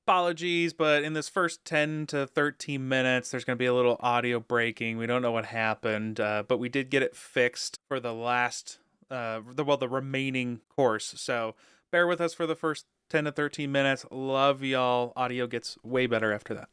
apologies, but in this first 10 to 13 minutes, there's going to be a little audio breaking. We don't know what happened, but we did get it fixed for the last, the remaining course. So bear with us for the first 10 to 13 minutes. Love y'all. Audio gets way better after that.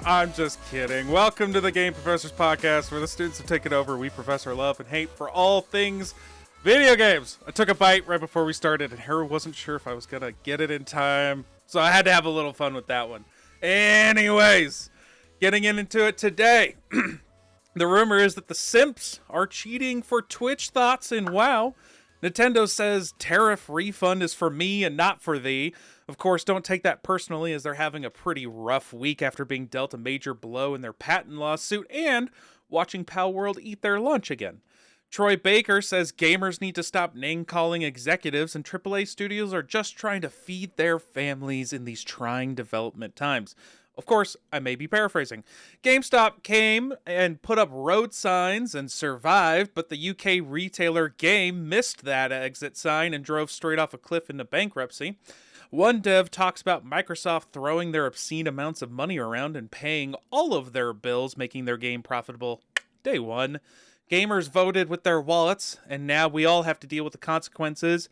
I'm just kidding. Welcome to the Game Professors Podcast, where the students have taken over. We profess our love and hate for all things video games. I took a bite right before we started, and Heru wasn't sure if I was going to get it in time, so I had to have a little fun with that one. Anyways, getting into it today. The rumor is that the simps are cheating for Twitch thoughts in WoW. Nintendo says tariff refund is for me and not for thee. Of course, don't take that personally, as they're having a pretty rough week after being dealt a major blow in their patent lawsuit and watching Palworld eat their lunch again. Troy Baker says gamers need to stop name-calling executives, and AAA studios are just trying to feed their families in these trying development times. Of course, I may be paraphrasing. GameStop came and put up road signs and survived, but the UK retailer Game missed that exit sign and drove straight off a cliff into bankruptcy. One dev talks about Microsoft throwing their obscene amounts of money around and paying all of their bills, making their game profitable day one. Gamers voted with their wallets, and now we all have to deal with the consequences.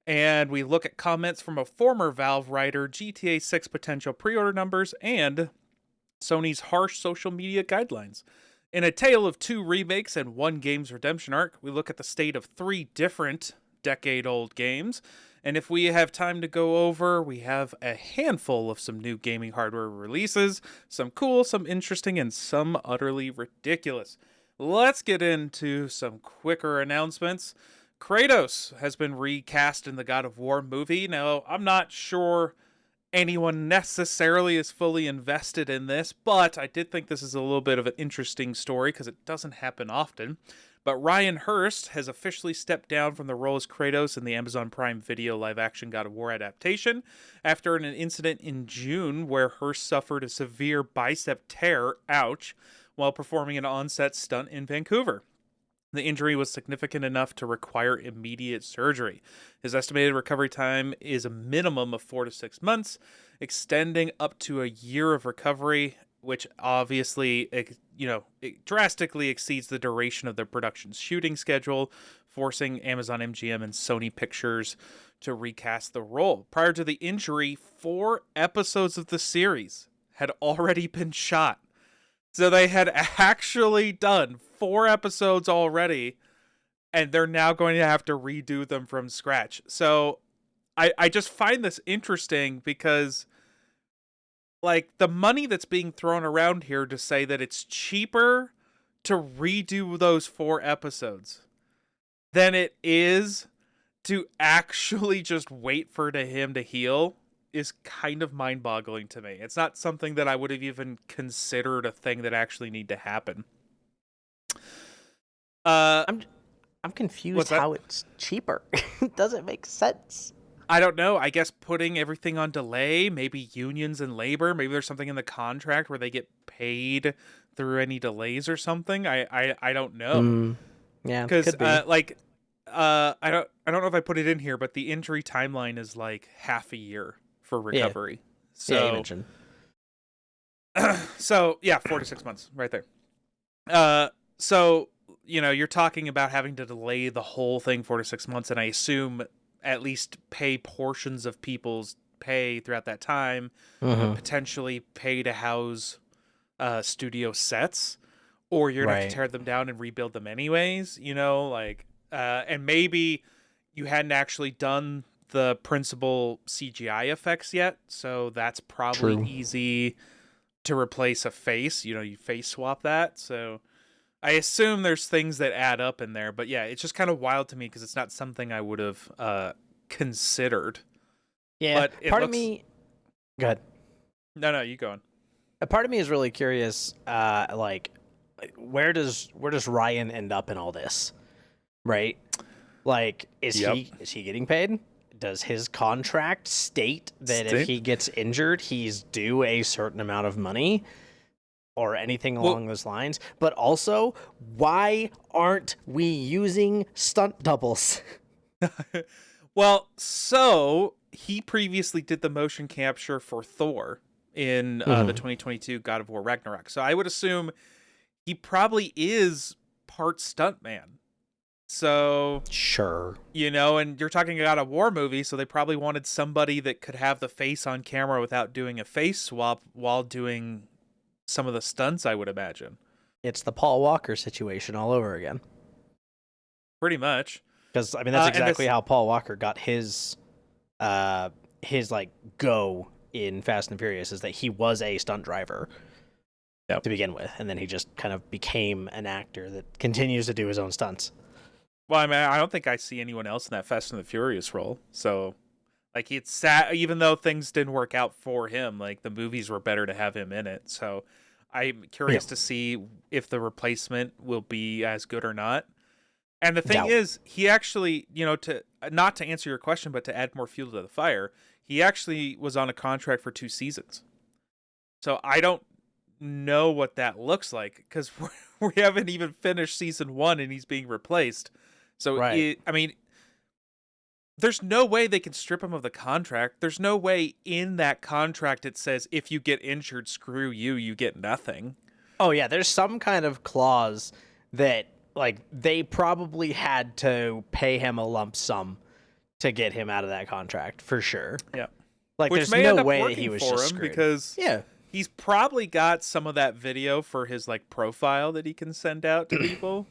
And we look at comments from a former Valve writer, GTA 6 potential pre-order numbers, and Sony's harsh social media guidelines. In a tale of two remakes and one game's redemption arc, we look at the state of three different decade-old games. And if we have time to go over, we have a handful of some new gaming hardware releases, some cool, some interesting, and some utterly ridiculous. Let's get into some quicker announcements. Kratos has been recast in the God of War movie. Now, I'm not sure anyone necessarily is fully invested in this, but I did think this is a little bit of an interesting story because it doesn't happen often. But Ryan Hurst has officially stepped down from the role as Kratos in the Amazon Prime Video live-action God of War adaptation after an incident in June where Hurst suffered a severe bicep tear, ouch, while performing an on-set stunt in Vancouver. The injury was significant enough to require immediate surgery. His estimated recovery time is a minimum of 4 to 6 months, extending up to a year of recovery, which obviously, it drastically exceeds the duration of the production's shooting schedule, forcing Amazon MGM and Sony Pictures to recast the role. Prior to the injury, 4 episodes of the series had already been shot. So they had actually done 4 episodes already, and they're now going to have to redo them from scratch. So I just find this interesting because, like, the money that's being thrown around here to say that it's cheaper to redo those 4 episodes than it is to actually just wait for him to heal is kind of mind-boggling to me. It's not something that I would have even considered a thing that actually need to happen. I'm confused how it's cheaper. It doesn't make sense. I don't know. I guess putting everything on delay, maybe unions and labor, maybe there's something in the contract where they get paid through any delays or something. I don't know. Yeah, because could be. I don't know if I put it in here, but the injury timeline is like half a year for recovery. So, yeah, you mentioned. So yeah, 4 to 6 months right there. So, you're talking about having to delay the whole thing 4 to 6 months, and I assume at least pay portions of people's pay throughout that time, potentially pay to house studio sets, or you're gonna have to tear them down and rebuild them anyways, and maybe you hadn't actually done the principal CGI effects yet, so that's probably easy to replace a face. You face swap that, so I assume there's things that add up in there, but yeah, it's just kind of wild to me because it's not something I would have considered. Yeah, But it part looks... of me. Go ahead. No, you go on. A part of me is really curious. Like, where does Ryan end up in all this? Right? Like, is Yep. he getting paid? Does his contract state that if he gets injured, he's due a certain amount of money? Or anything along those lines. But also, why aren't we using stunt doubles? Well, so he previously did the motion capture for Thor in the 2022 God of War Ragnarok. So I would assume he probably is part stuntman. So Sure. You know, and you're talking about a war movie, so they probably wanted somebody that could have the face on camera without doing a face swap while doing some of the stunts, I would imagine. It's the Paul Walker situation all over again. Pretty much. Because, I mean, that's exactly how Paul Walker got his like, go in Fast and Furious, is that he was a stunt driver to begin with, and then he just kind of became an actor that continues to do his own stunts. Well, I mean, I don't think I see anyone else in that Fast and the Furious role. So, like, it's sad, even though things didn't work out for him, like, the movies were better to have him in it. So, I'm curious to see if the replacement will be as good or not. And the thing is, he actually, you know, not to answer your question, but to add more fuel to the fire, he actually was on a contract for 2 seasons. So, I don't know what that looks like, because we haven't even finished season 1 and he's being replaced. So, I mean, there's no way they can strip him of the contract. There's no way in that contract it says, if you get injured, screw you, you get nothing. Oh, yeah, there's some kind of clause that, like, they probably had to pay him a lump sum to get him out of that contract, for sure. Yeah. Like, Which there's may no end up way that working he was for just him screwed. because he's probably got some of that video for his, like, profile that he can send out to people.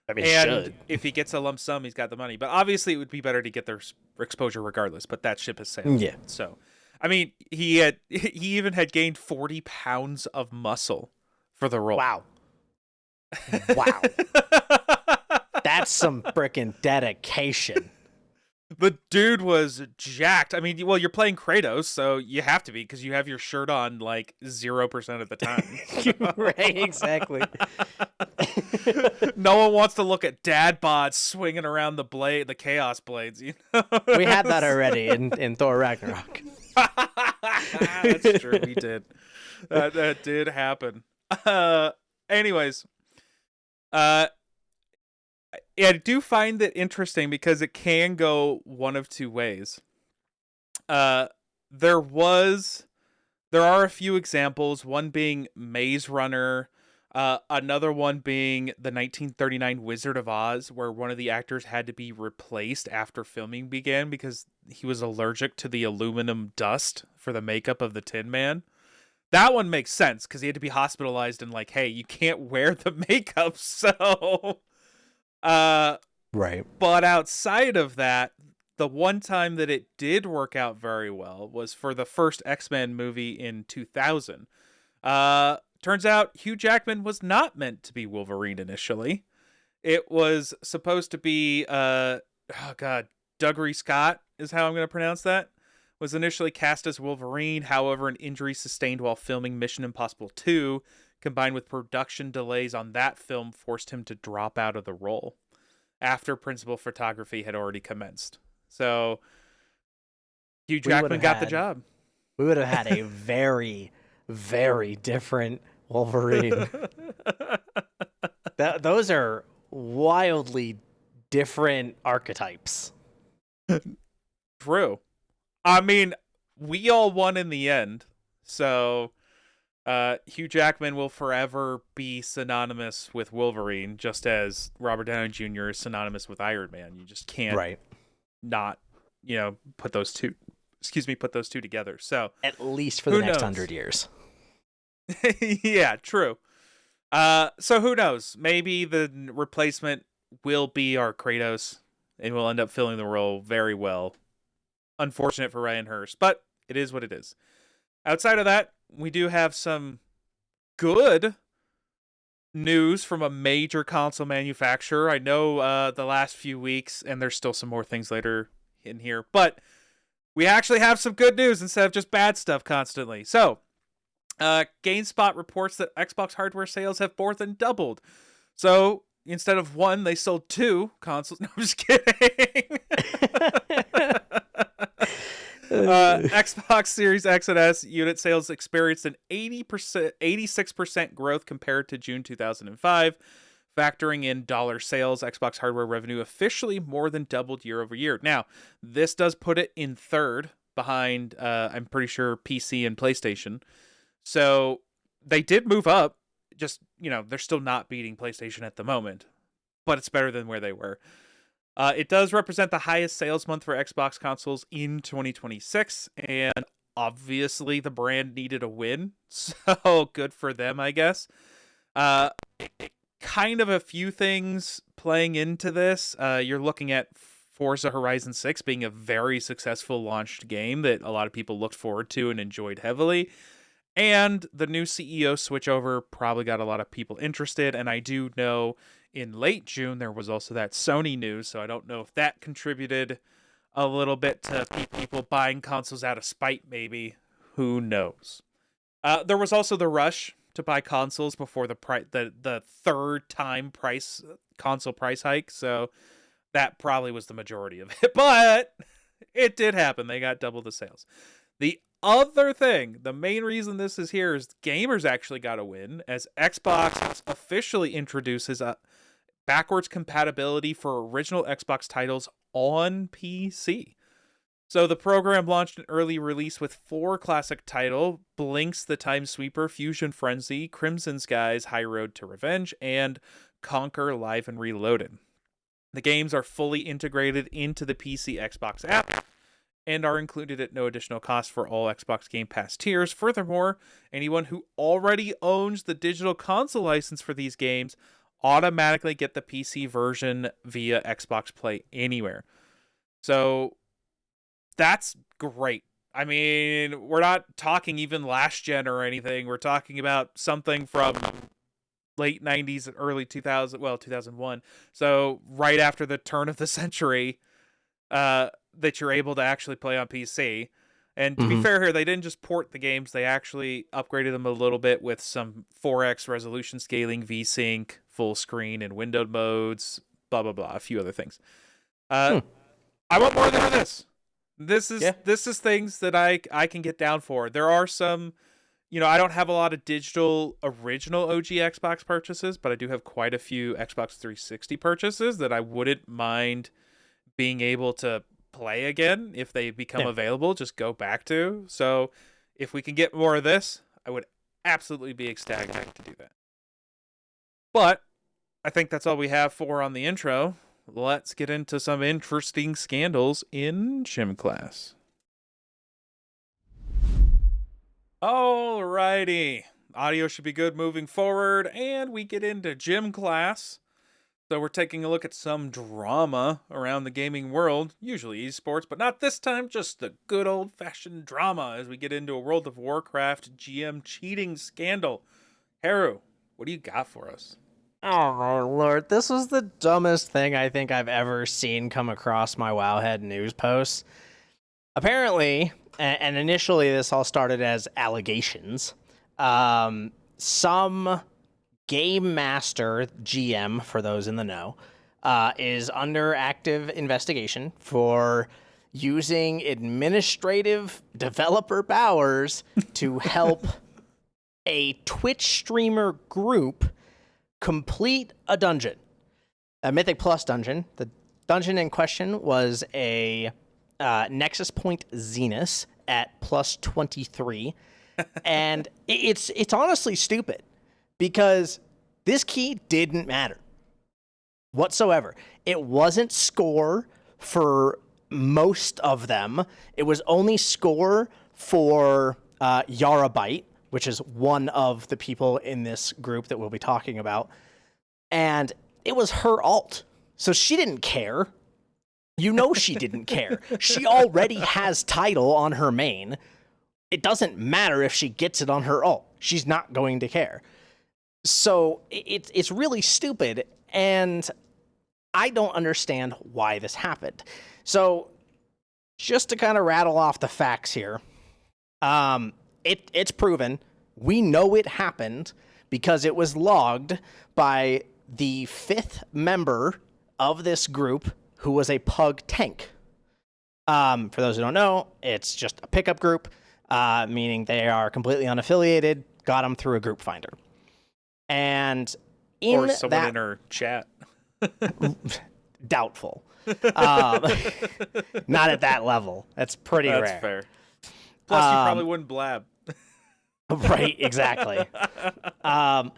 I mean, and if he gets a lump sum, he's got the money. But obviously, it would be better to get their exposure regardless. But that ship has sailed. Yeah. So, I mean, he even had gained 40 pounds of muscle for the role. Wow. That's some freaking dedication. The dude was jacked. I mean, well, you're playing Kratos, so you have to be, because you have your shirt on like 0% of the time. Right, exactly. No one wants to look at dad bods swinging around the chaos blades. You know? We had that already in Thor Ragnarok. That's true. We did. That did happen. Anyways, I do find it interesting because it can go one of two ways. There are a few examples, one being Maze Runner, another one being the 1939 Wizard of Oz, where one of the actors had to be replaced after filming began because he was allergic to the aluminum dust for the makeup of the Tin Man. That one makes sense because he had to be hospitalized and like, hey, you can't wear the makeup, so... Right. But outside of that, the one time that it did work out very well was for the first X-Men movie in 2000. Turns out Hugh Jackman was not meant to be Wolverine initially. It was supposed to be, Dougray Scott is how I'm going to pronounce that, was initially cast as Wolverine. However, an injury sustained while filming Mission Impossible 2, combined with production delays on that film, forced him to drop out of the role after principal photography had already commenced. So Hugh Jackman got the job. We would have had a very, very different Wolverine. Those are wildly different archetypes. True. I mean, we all won in the end, so... Hugh Jackman will forever be synonymous with Wolverine, just as Robert Downey Jr. is synonymous with Iron Man. You just can't not, put those two together. So at least for the next 100 years. Yeah, true. So who knows? Maybe the replacement will be our Kratos, and we'll end up filling the role very well. Unfortunate for Ryan Hurst, but it is what it is. Outside of that, we do have some good news from a major console manufacturer. I know the last few weeks, and there's still some more things later in here, but we actually have some good news instead of just bad stuff constantly. So, GameSpot reports that Xbox hardware sales have more than doubled. So, instead of one, they sold two consoles. No, I'm just kidding. Xbox Series X and S unit sales experienced an 86% growth compared to June 2005. Factoring in dollar sales, Xbox hardware revenue officially more than doubled year over year. Now, this does put it in third behind, I'm pretty sure, PC and PlayStation. So they did move up. Just, they're still not beating PlayStation at the moment, but it's better than where they were. It does represent the highest sales month for Xbox consoles in 2026, and obviously the brand needed a win, so good for them, I guess. Kind of a few things playing into this. You're looking at Forza Horizon 6 being a very successful launched game that a lot of people looked forward to and enjoyed heavily. And the new CEO switchover probably got a lot of people interested. And I do know in late June there was also that Sony news, so I don't know if that contributed a little bit to people buying consoles out of spite, maybe. Who knows? There was also the rush to buy consoles before the third time console price hike, so that probably was the majority of it. But it did happen. They got double the sales. The other thing, the main reason this is here is gamers actually got a win as Xbox officially introduces a backwards compatibility for original Xbox titles on PC. So the program launched an early release with 4 classic titles: Blinks the Time Sweeper, Fusion Frenzy, Crimson Skies, High Road to Revenge, and Conquer Live and Reloaded. The games are fully integrated into the PC Xbox app and are included at no additional cost for all Xbox Game Pass tiers. Furthermore, anyone who already owns the digital console license for these games automatically get the PC version via Xbox Play Anywhere. So that's great. I mean, we're not talking even last gen or anything. We're talking about something from late 90s, early 2001. So right after the turn of the century, that you're able to actually play on PC. And to be fair here, they didn't just port the games, they actually upgraded them a little bit with some 4x resolution scaling, VSync, full screen, and windowed modes, blah, blah, blah, a few other things. I want more than this. This is things that I can get down for. There are some, I don't have a lot of digital original OG Xbox purchases, but I do have quite a few Xbox 360 purchases that I wouldn't mind being able to play again if they become available, just go back to. So if we can get more of this, I would absolutely be ecstatic to do that. But I think that's all we have for on the intro. Let's get into some interesting scandals in gym class. Alrighty. Audio should be good moving forward, and we get into gym class. So we're taking a look at some drama around the gaming world, usually esports, but not this time, just the good old-fashioned drama as we get into a World of Warcraft GM cheating scandal. Heru, what do you got for us? Oh my lord, this was the dumbest thing I think I've ever seen come across my Wowhead news posts. Apparently, and initially this all started as allegations, some Game Master GM, for those in the know, is under active investigation for using administrative developer powers to help a Twitch streamer group complete a dungeon, a Mythic Plus dungeon. The dungeon in question was a Nexus Point Zenith at plus 23, and it's honestly stupid. Because this key didn't matter whatsoever. It wasn't score for most of them. It was only score for Yarabyte, which is one of the people in this group that we'll be talking about. And it was her alt. So she didn't care. She didn't care. She already has title on her main. It doesn't matter if she gets it on her alt. She's not going to care. So it's really stupid, and I don't understand why this happened. So just to kind of rattle off the facts here, it's proven. We know it happened because it was logged by the 5th member of this group, who was a pug tank. For those who don't know, it's just a pickup group, meaning they are completely unaffiliated, got them through a group finder. And or someone in our chat. Doubtful. Not at that level. That's pretty rare. That's fair. Plus, you probably wouldn't blab. Right, exactly. And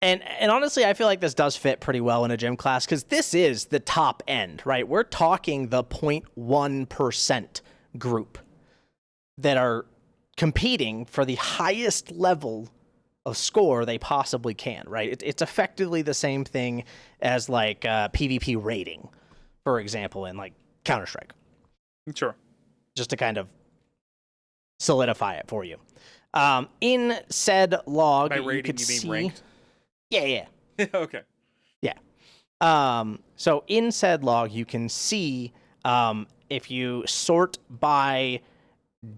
honestly, I feel like this does fit pretty well in a gym class because this is the top end, right? We're talking the 0.1% group that are competing for the highest level of score they possibly can, right? It's effectively the same thing as like PvP rating, for example, in like Counter-Strike. Sure. Just to kind of solidify it for you. In said log, by rating, you could mean see... ranked? Yeah. Okay. Yeah. So in said log, you can see if you sort by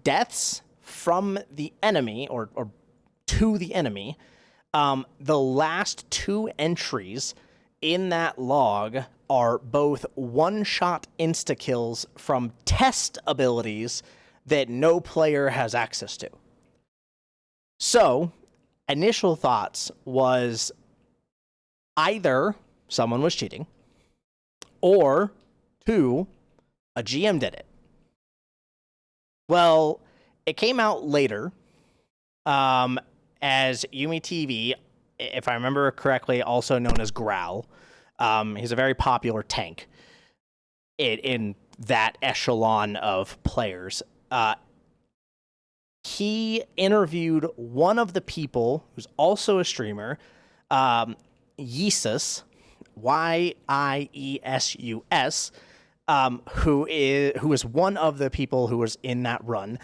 deaths from the enemy or to the enemy, the last 2 entries in that log are both one-shot insta-kills from test abilities that no player has access to. So, initial thoughts was either someone was cheating, or 2, a GM did it. Well, it came out later as Yumi TV, if I remember correctly, also known as Growl. He's a very popular tank in that echelon of players. He interviewed one of the people who's also a streamer, Yesus, Yeesus, who is one of the people who was in that run.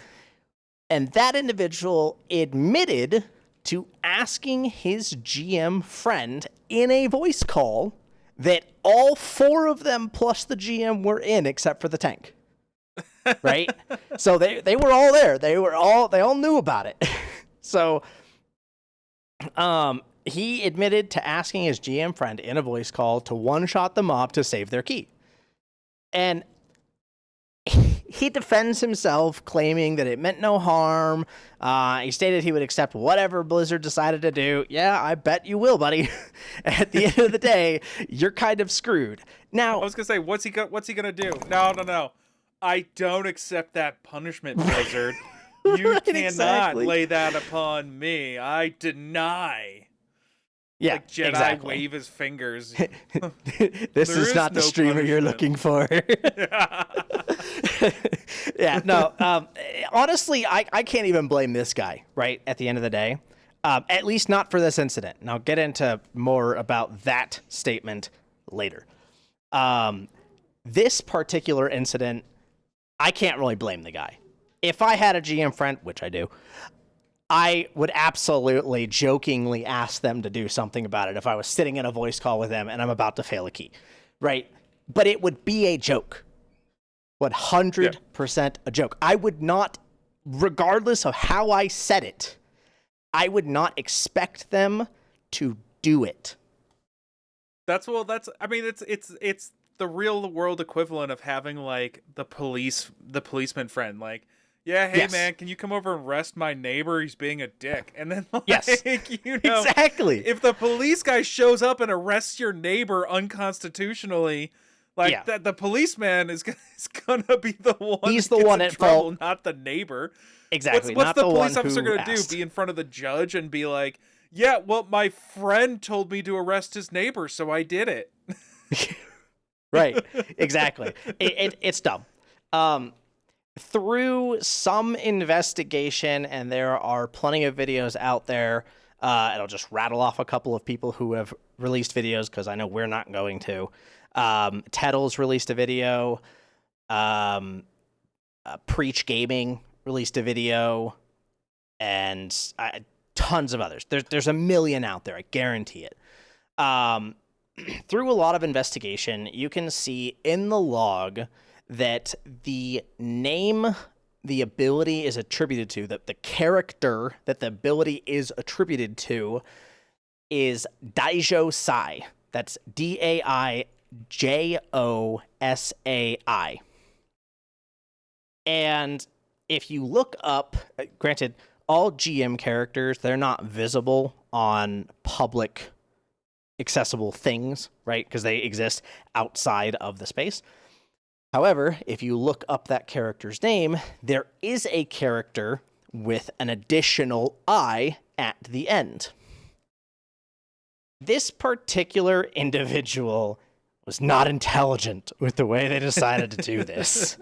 And that individual admitted to asking his GM friend in a voice call that all 4 of them plus the GM were in except for the tank. Right? So they were all there. They all knew about it. So he admitted to asking his GM friend in a voice call to one-shot the mob to save their key. And he defends himself, claiming that it meant no harm. He stated he would accept whatever Blizzard decided to do. Yeah, I bet you will, buddy. At the end of the day, you're kind of screwed. Now, I was gonna say, what's he gonna do? No. I don't accept that punishment, Blizzard. You right, cannot exactly. lay that upon me. I deny. Yeah, like Jedi exactly. wave his fingers. This is not the streamer you're looking for. Yeah, no. Honestly, I can't even blame this guy, right, at the end of the day. At least not for this incident. And I'll get into more about that statement later. This particular incident, I can't really blame the guy. If I had a GM friend, which I do, I would absolutely jokingly ask them to do something about it if I was sitting in a voice call with them and I'm about to fail a key, right? But it would be a joke. 100% a joke. I would not, regardless of how I said it, I would not expect them to do it. It's the real world equivalent of having like the policeman friend, like, yeah, hey, yes, man, can you come over and arrest my neighbor? He's being a dick. And then, like, yes, exactly. If the police guy shows up and arrests your neighbor unconstitutionally, like, the policeman is gonna be the one. He's the one at fault, not the neighbor. Exactly. What's the police officer gonna do? Be in front of the judge and be like, yeah, well, my friend told me to arrest his neighbor, so I did it. Right. Exactly. It's dumb. Through some investigation, and there are plenty of videos out there, and I'll just rattle off a couple of people who have released videos because I know we're not going to. S.T.A.L.K.E.R's released a video. Preach Gaming released a video, and tons of others. There's a million out there. I guarantee it. Through a lot of investigation, you can see in the log that the name the ability is attributed to, that the character that the ability is attributed to is Daijo Sai. That's Daijosai. And if you look up, granted, all GM characters, they're not visible on public accessible things, right? Because they exist outside of the space. However, if you look up that character's name, there is a character with an additional I at the end. This particular individual was not intelligent with the way they decided to do this.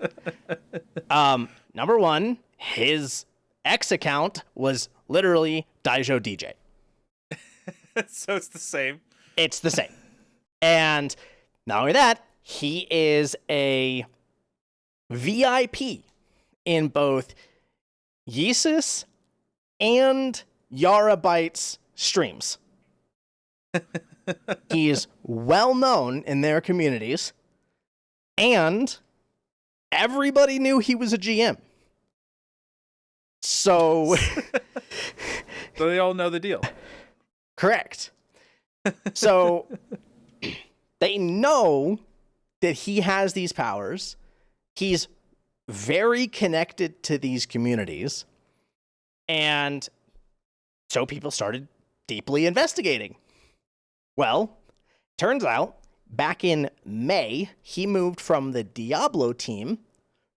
Number one, his X account was literally Daijo DJ. So it's the same. It's the same. And not only that, he is a VIP in both Yeezus and Yarabyte's streams. He is well known in their communities, and everybody knew he was a GM. So they all know the deal. Correct. So they know that he has these powers. He's very connected to these communities. And so people started deeply investigating. Well, turns out back in May, he moved from the Diablo team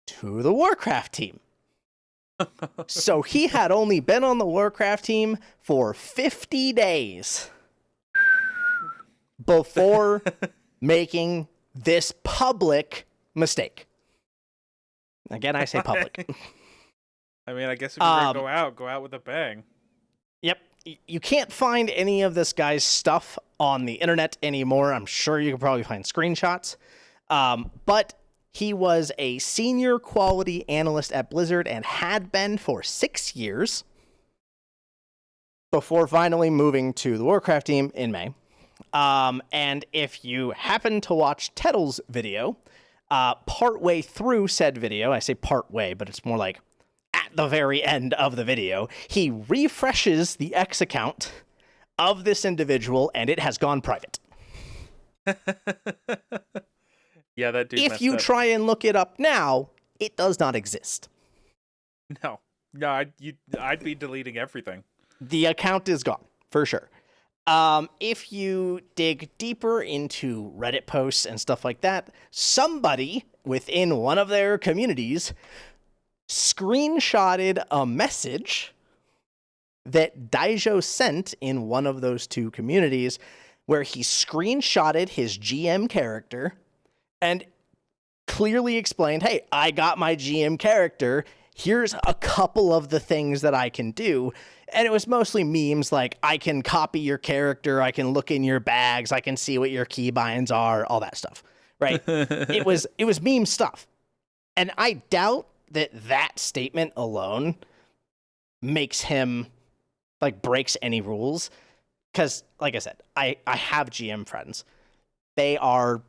to the Warcraft team. So he had only been on the Warcraft team for 50 days before making this public mistake. Again, I say public. I mean, I guess if you're going to go out with a bang. Yep. You can't find any of this guy's stuff on the internet anymore. I'm sure you can probably find screenshots. But he was a senior quality analyst at Blizzard and had been for 6 years before finally moving to the Warcraft team in May. And if you happen to watch Tettle's video, partway through said video, I say partway, but it's more like at the very end of the video, he refreshes the X account of this individual, and it has gone private. Yeah, that dude. If you try and look it up now, it does not exist. No, I'd be deleting everything. The account is gone, for sure. If you dig deeper into Reddit posts and stuff like that, somebody within one of their communities screenshotted a message that Daijo sent in one of those two communities where he screenshotted his GM character and clearly explained, hey, I got my GM character. Here's a couple of the things that I can do. And it was mostly memes like, I can copy your character, I can look in your bags, I can see what your keybinds are, all that stuff, right? It was meme stuff. And I doubt that statement alone makes him, like, breaks any rules. Because, like I said, I have GM friends. They are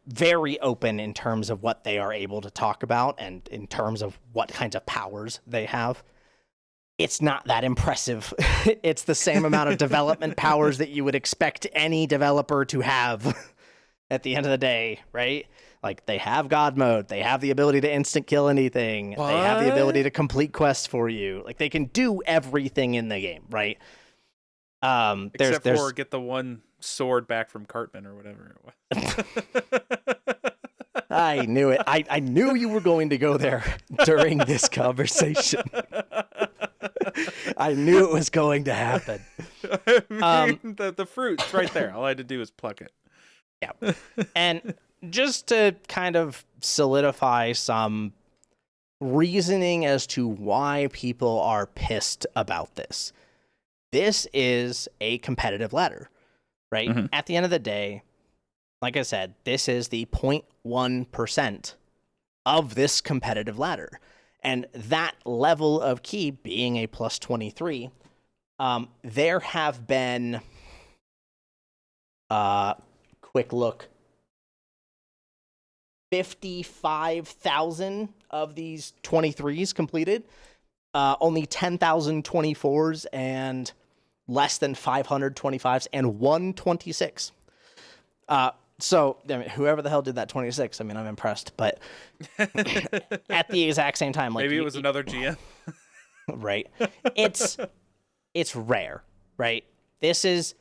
very open in terms of what they are able to talk about and in terms of what kinds of powers they have. It's not that impressive. It's the same amount of development powers that you would expect any developer to have at the end of the day, right? Like, they have God mode. They have the ability to instant kill anything. What? They have the ability to complete quests for you. Like, they can do everything in the game, right? Except for get the one sword back from Cartman or whatever it was. I knew it. I knew you were going to go there during this conversation. I knew it was going to happen. I mean, the fruit's right there. All I had to do was pluck it. Yeah. And just to kind of solidify some reasoning as to why people are pissed about this. This is a competitive ladder, right? Mm-hmm. At the end of the day, like I said, this is the 0.1% of this competitive ladder. And that level of key being a plus 23, there have been, quick look, 55,000 of these 23s completed. Only 10,000 24s and less than 500 25s and 126. So, I mean, whoever the hell did that 26, I mean, I'm impressed. But at the exact same time, like maybe it was another GM. Right. It's rare, right? It's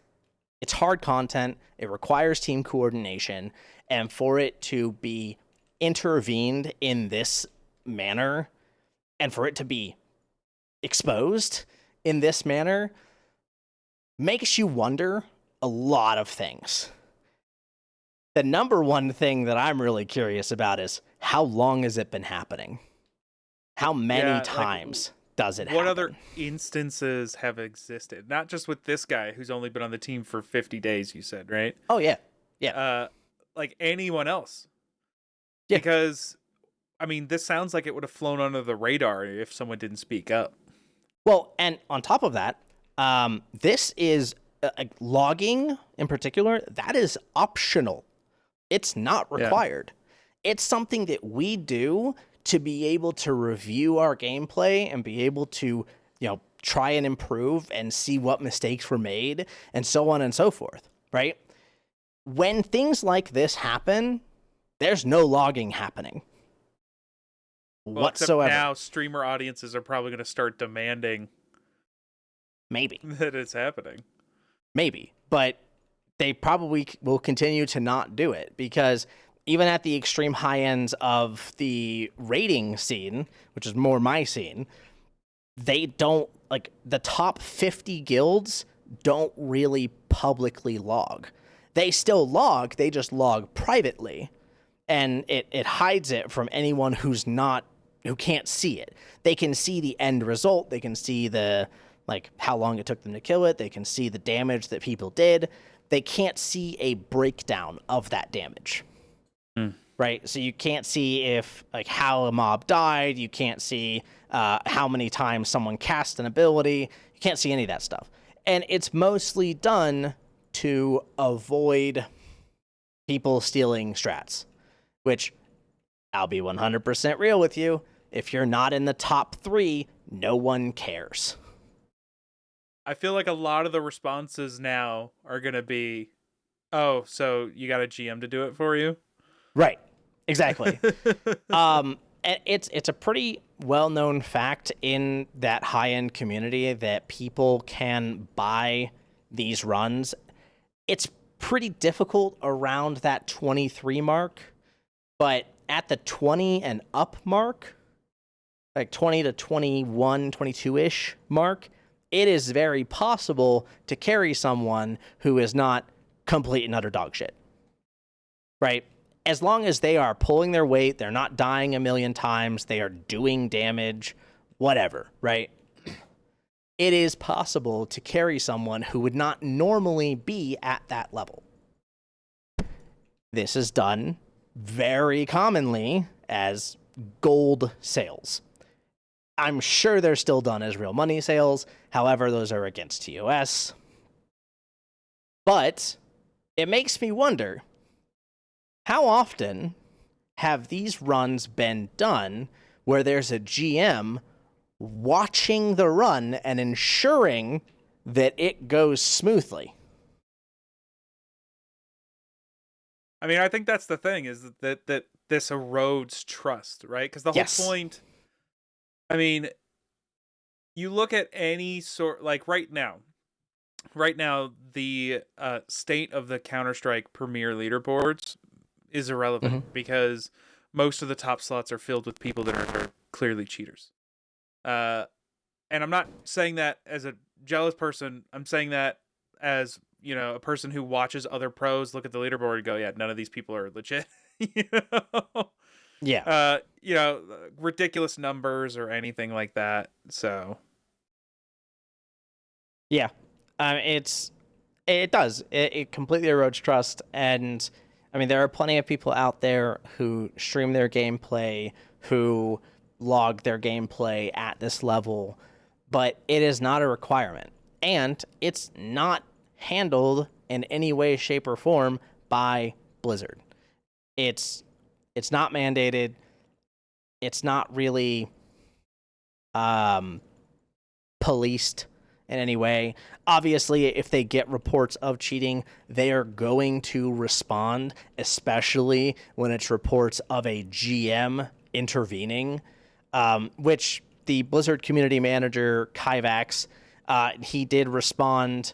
hard content. It requires team coordination, and for it to be intervened in this manner and for it to be exposed in this manner makes you wonder a lot of things. The number one thing that I'm really curious about is how long has it been happening? How many times does it happen? What other instances have existed? Not just with this guy who's only been on the team for 50 days, you said, right? Oh, yeah. Yeah. Like anyone else. Yeah. Because, I mean, this sounds like it would have flown under the radar if someone didn't speak up. Well, and on top of that, this is logging in particular, that is optional. It's not required. Yeah. It's something that we do to be able to review our gameplay and be able to, try and improve and see what mistakes were made and so on and so forth, right? When things like this happen, there's no logging happening whatsoever. Except now streamer audiences are probably going to start demanding maybe that it's happening. Maybe, but they probably will continue to not do it because even at the extreme high ends of the rating scene, which is more my scene, they don't, like, the top 50 guilds don't really publicly log. They still log, they just log privately, and it hides it from anyone who can't see it. They can see the end result, they can see how long it took them to kill it, they can see the damage that people did. They can't see a breakdown of that damage, right? So you can't see how a mob died. You can't see how many times someone cast an ability. You can't see any of that stuff. And it's mostly done to avoid people stealing strats, which I'll be 100% real with you. If you're not in the top 3, no one cares. I feel like a lot of the responses now are going to be, oh, so you got a GM to do it for you? Right. Exactly. It's a pretty well-known fact in that high-end community that people can buy these runs. It's pretty difficult around that 23 mark, but at the 20 and up mark, like 20 to 21, 22-ish mark, it is very possible to carry someone who is not complete and utter dog shit, right? As long as they are pulling their weight, they're not dying a million times, they are doing damage, whatever, right? It is possible to carry someone who would not normally be at that level. This is done very commonly as gold sales. I'm sure they're still done as real money sales. However, those are against TOS. But it makes me wonder, how often have these runs been done where there's a GM watching the run and ensuring that it goes smoothly? I mean, I think that's the thing, is that this erodes trust, right? Because the whole point, I mean, you look at any sort, like right now, the state of the Counter-Strike Premier leaderboards is irrelevant because most of the top slots are filled with people that are clearly cheaters. And I'm not saying that as a jealous person. I'm saying that as, a person who watches other pros look at the leaderboard and go, yeah, none of these people are legit. Yeah. Ridiculous numbers or anything like that. So. Yeah. It does. It completely erodes trust. And I mean, there are plenty of people out there who stream their gameplay, who log their gameplay at this level, but it is not a requirement. And it's not handled in any way, shape, or form by Blizzard. It's It's not mandated. It's not really policed in any way. Obviously, if they get reports of cheating, they are going to respond, especially when it's reports of a GM intervening, which the Blizzard community manager, Kyvax, he did respond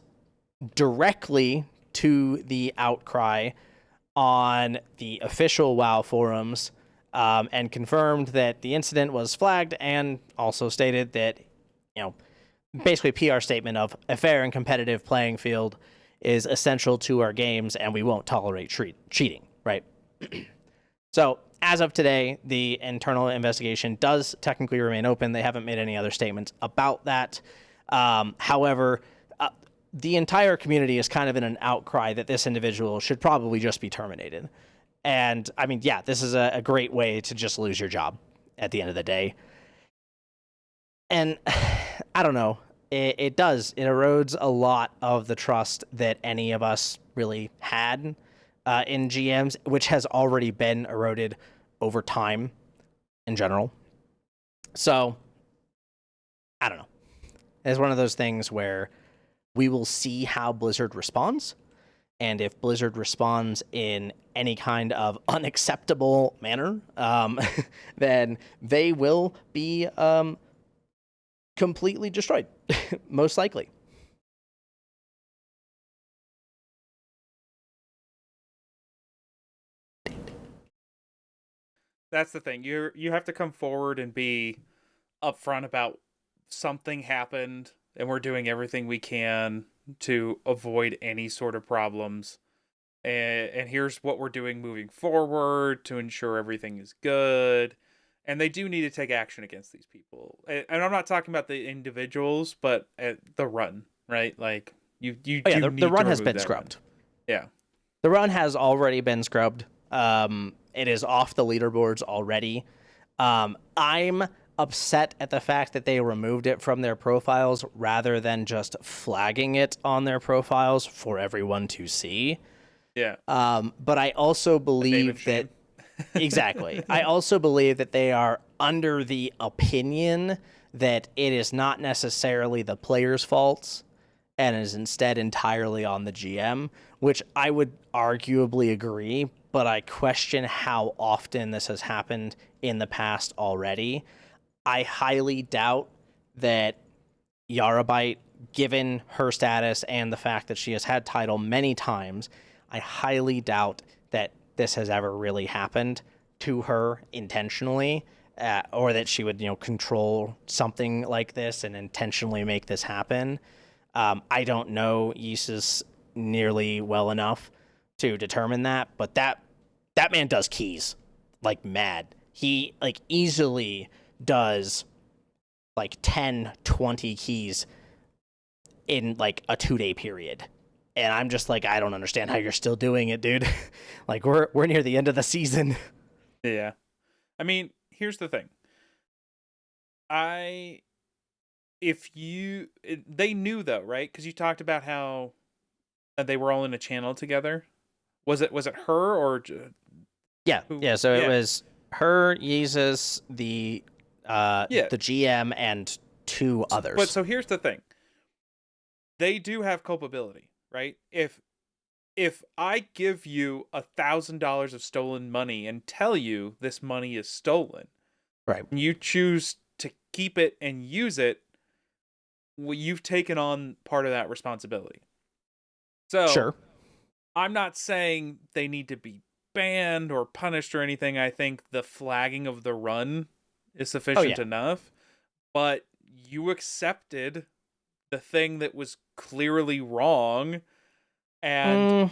directly to the outcry on the official WoW forums, and confirmed that the incident was flagged, and also stated that, basically a PR statement of a fair and competitive playing field is essential to our games, and we won't tolerate cheating, right? So as of today, the internal investigation does technically remain open. They haven't made any other statements about that. However, the entire community is kind of in an outcry that this individual should probably just be terminated. And I mean, yeah, this is a great way to just lose your job at the end of the day. And I don't know, it erodes a lot of the trust that any of us really had in GMs, which has already been eroded over time in general. So I don't know. It's one of those things where we will see how Blizzard responds. And if Blizzard responds in any kind of unacceptable manner, then they will be completely destroyed, most likely. That's the thing. You have to come forward and be upfront about something happened, and we're doing everything we can to avoid any sort of problems. And here's what we're doing moving forward to ensure everything is good. And they do need to take action against these people. And I'm not talking about the individuals, but the run, right? Like the run has been scrubbed. Yeah. The run has already been scrubbed. It is off the leaderboards already. I'm upset at the fact that they removed it from their profiles rather than just flagging it on their profiles for everyone to see. Yeah. But I also believe that exactly. I also believe that they are under the opinion that it is not necessarily the players' faults and is instead entirely on the GM, which I would arguably agree, but I question how often this has happened in the past already. I highly doubt that Yarabite, given her status and the fact that she has had title many times, I highly doubt that this has ever really happened to her intentionally, or that she would, control something like this and intentionally make this happen. I don't know Yssus nearly well enough to determine that, but that man does keys like mad. He easily does 10, 20 keys in a 2-day period. And I'm just I don't understand how you're still doing it, dude. We're near the end of the season. Yeah. I mean, here's the thing. They knew though, right? Because you talked about how they were all in a channel together. Was it her or? Yeah. So it was her, Jesus, the GM, and 2 others. But so here's the thing. They do have culpability, right? If I give you $1,000 of stolen money and tell you this money is stolen, right, and you choose to keep it and use it, well, you've taken on part of that responsibility. So sure. I'm not saying they need to be banned or punished or anything. I think the flagging of the run is sufficient enough, but you accepted the thing that was clearly wrong, and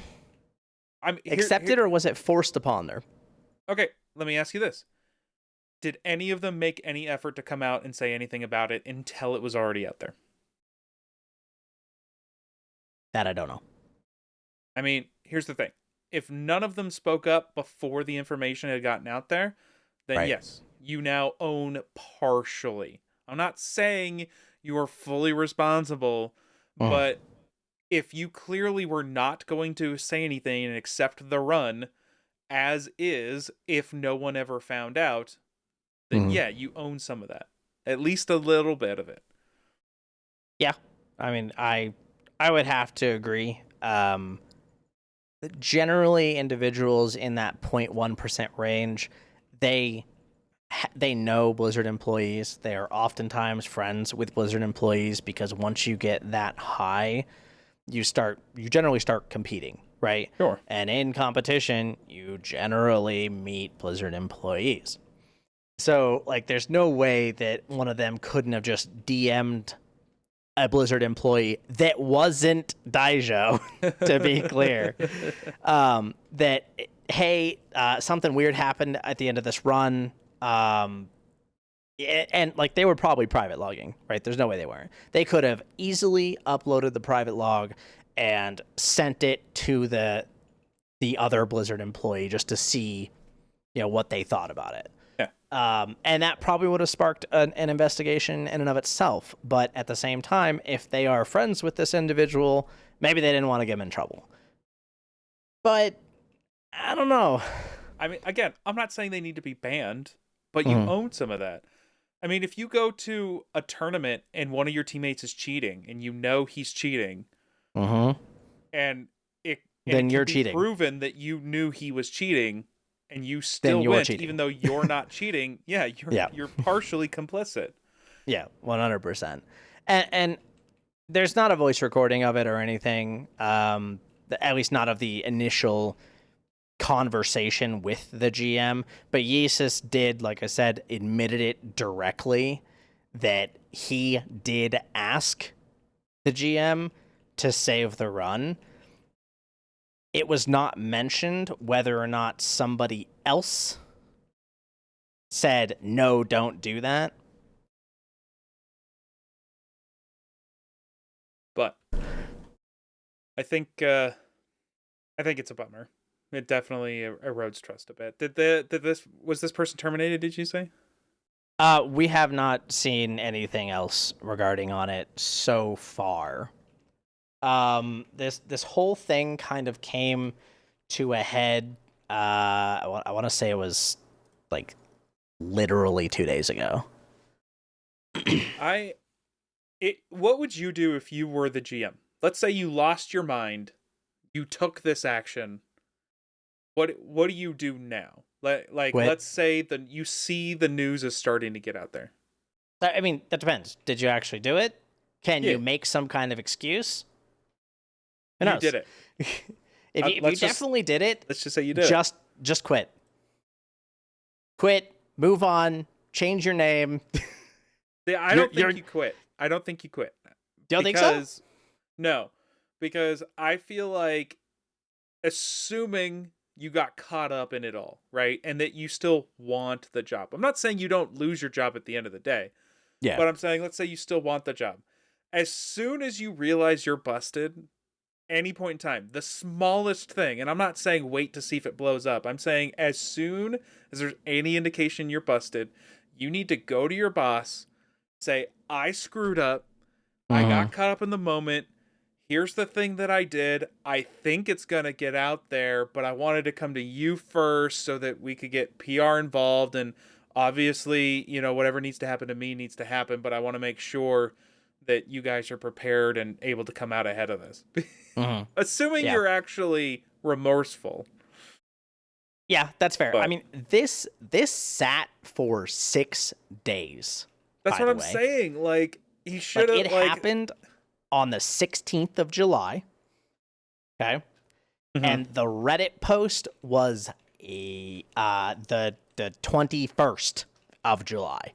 accepted, or was it forced upon her? Okay, let me ask you this. Did any of them make any effort to come out and say anything about it until it was already out there? That I don't know. I mean, here's the thing. If none of them spoke up before the information had gotten out there, then yes, you now own partially. I'm not saying you are fully responsible, but if you clearly were not going to say anything and accept the run, as is if no one ever found out, then yeah, you own some of that. At least a little bit of it. Yeah. I mean, I would have to agree. Generally, individuals in that 0.1% range, they know Blizzard employees. They are oftentimes friends with Blizzard employees because once you get that high, you generally start competing, right? Sure. And in competition, you generally meet Blizzard employees. So, like, there's no way that one of them couldn't have just DM'd a Blizzard employee that wasn't Daijo, to be clear, that, hey, something weird happened at the end of this run. And like, they were probably private logging, right? There's no way they weren't. They could have easily uploaded the private log and sent it to the other Blizzard employee just to see, what they thought about it. And that probably would have sparked an investigation in and of itself. But at the same time, if they are friends with this individual, maybe they didn't want to get him in trouble. But I don't know. I mean, again, I'm not saying they need to be banned, but you own some of that. I mean, if you go to a tournament and one of your teammates is cheating and you know he's cheating, and then you're can be cheating. Proven that you knew he was cheating, and you still went, cheating. Even though you're not cheating. Yeah, you're partially complicit. Yeah, 100%. And there's not a voice recording of it or anything. At least not of the initial conversation with the GM. But Yeezus did, like I said, admitted it directly that he did ask the GM to save the run. It was not mentioned whether or not somebody else said, no, don't do that. But I think it's a bummer. It definitely erodes trust a bit. Was this person terminated, did you say? We have not seen anything else regarding on it so far. This whole thing kind of came to a head. I want to say it was like literally 2 days ago. What would you do if you were the GM? Let's say you lost your mind, you took this action. What do you do now? Let's say you see the news is starting to get out there. I mean, that depends. Did you actually do it? Can you make some kind of excuse? You did it. if you definitely did it, let's just say you did. Just quit. Quit. Move on. Change your name. I don't think you quit. I don't think you quit. Don't think so? No, because I feel like, assuming you got caught up in it all, right, and that you still want the job. I'm not saying you don't lose your job at the end of the day. Yeah. But I'm saying, let's say you still want the job. As soon as you realize you're busted, any point in time, the smallest thing, and I'm not saying wait to see if it blows up. I'm saying as soon as there's any indication you're busted, you need to go to your boss, say, I screwed up. I got caught up in the moment. Here's the thing that I did. I think it's going to get out there, but I wanted to come to you first so that we could get PR involved. And obviously, whatever needs to happen to me needs to happen, but I want to make sure that you guys are prepared and able to come out ahead of this. Assuming you're actually remorseful. Yeah, that's fair. I mean, this sat for 6 days. That's what I'm saying. Like, he should have. It happened on the 16th of July. Okay. And the Reddit post was the 21st of July.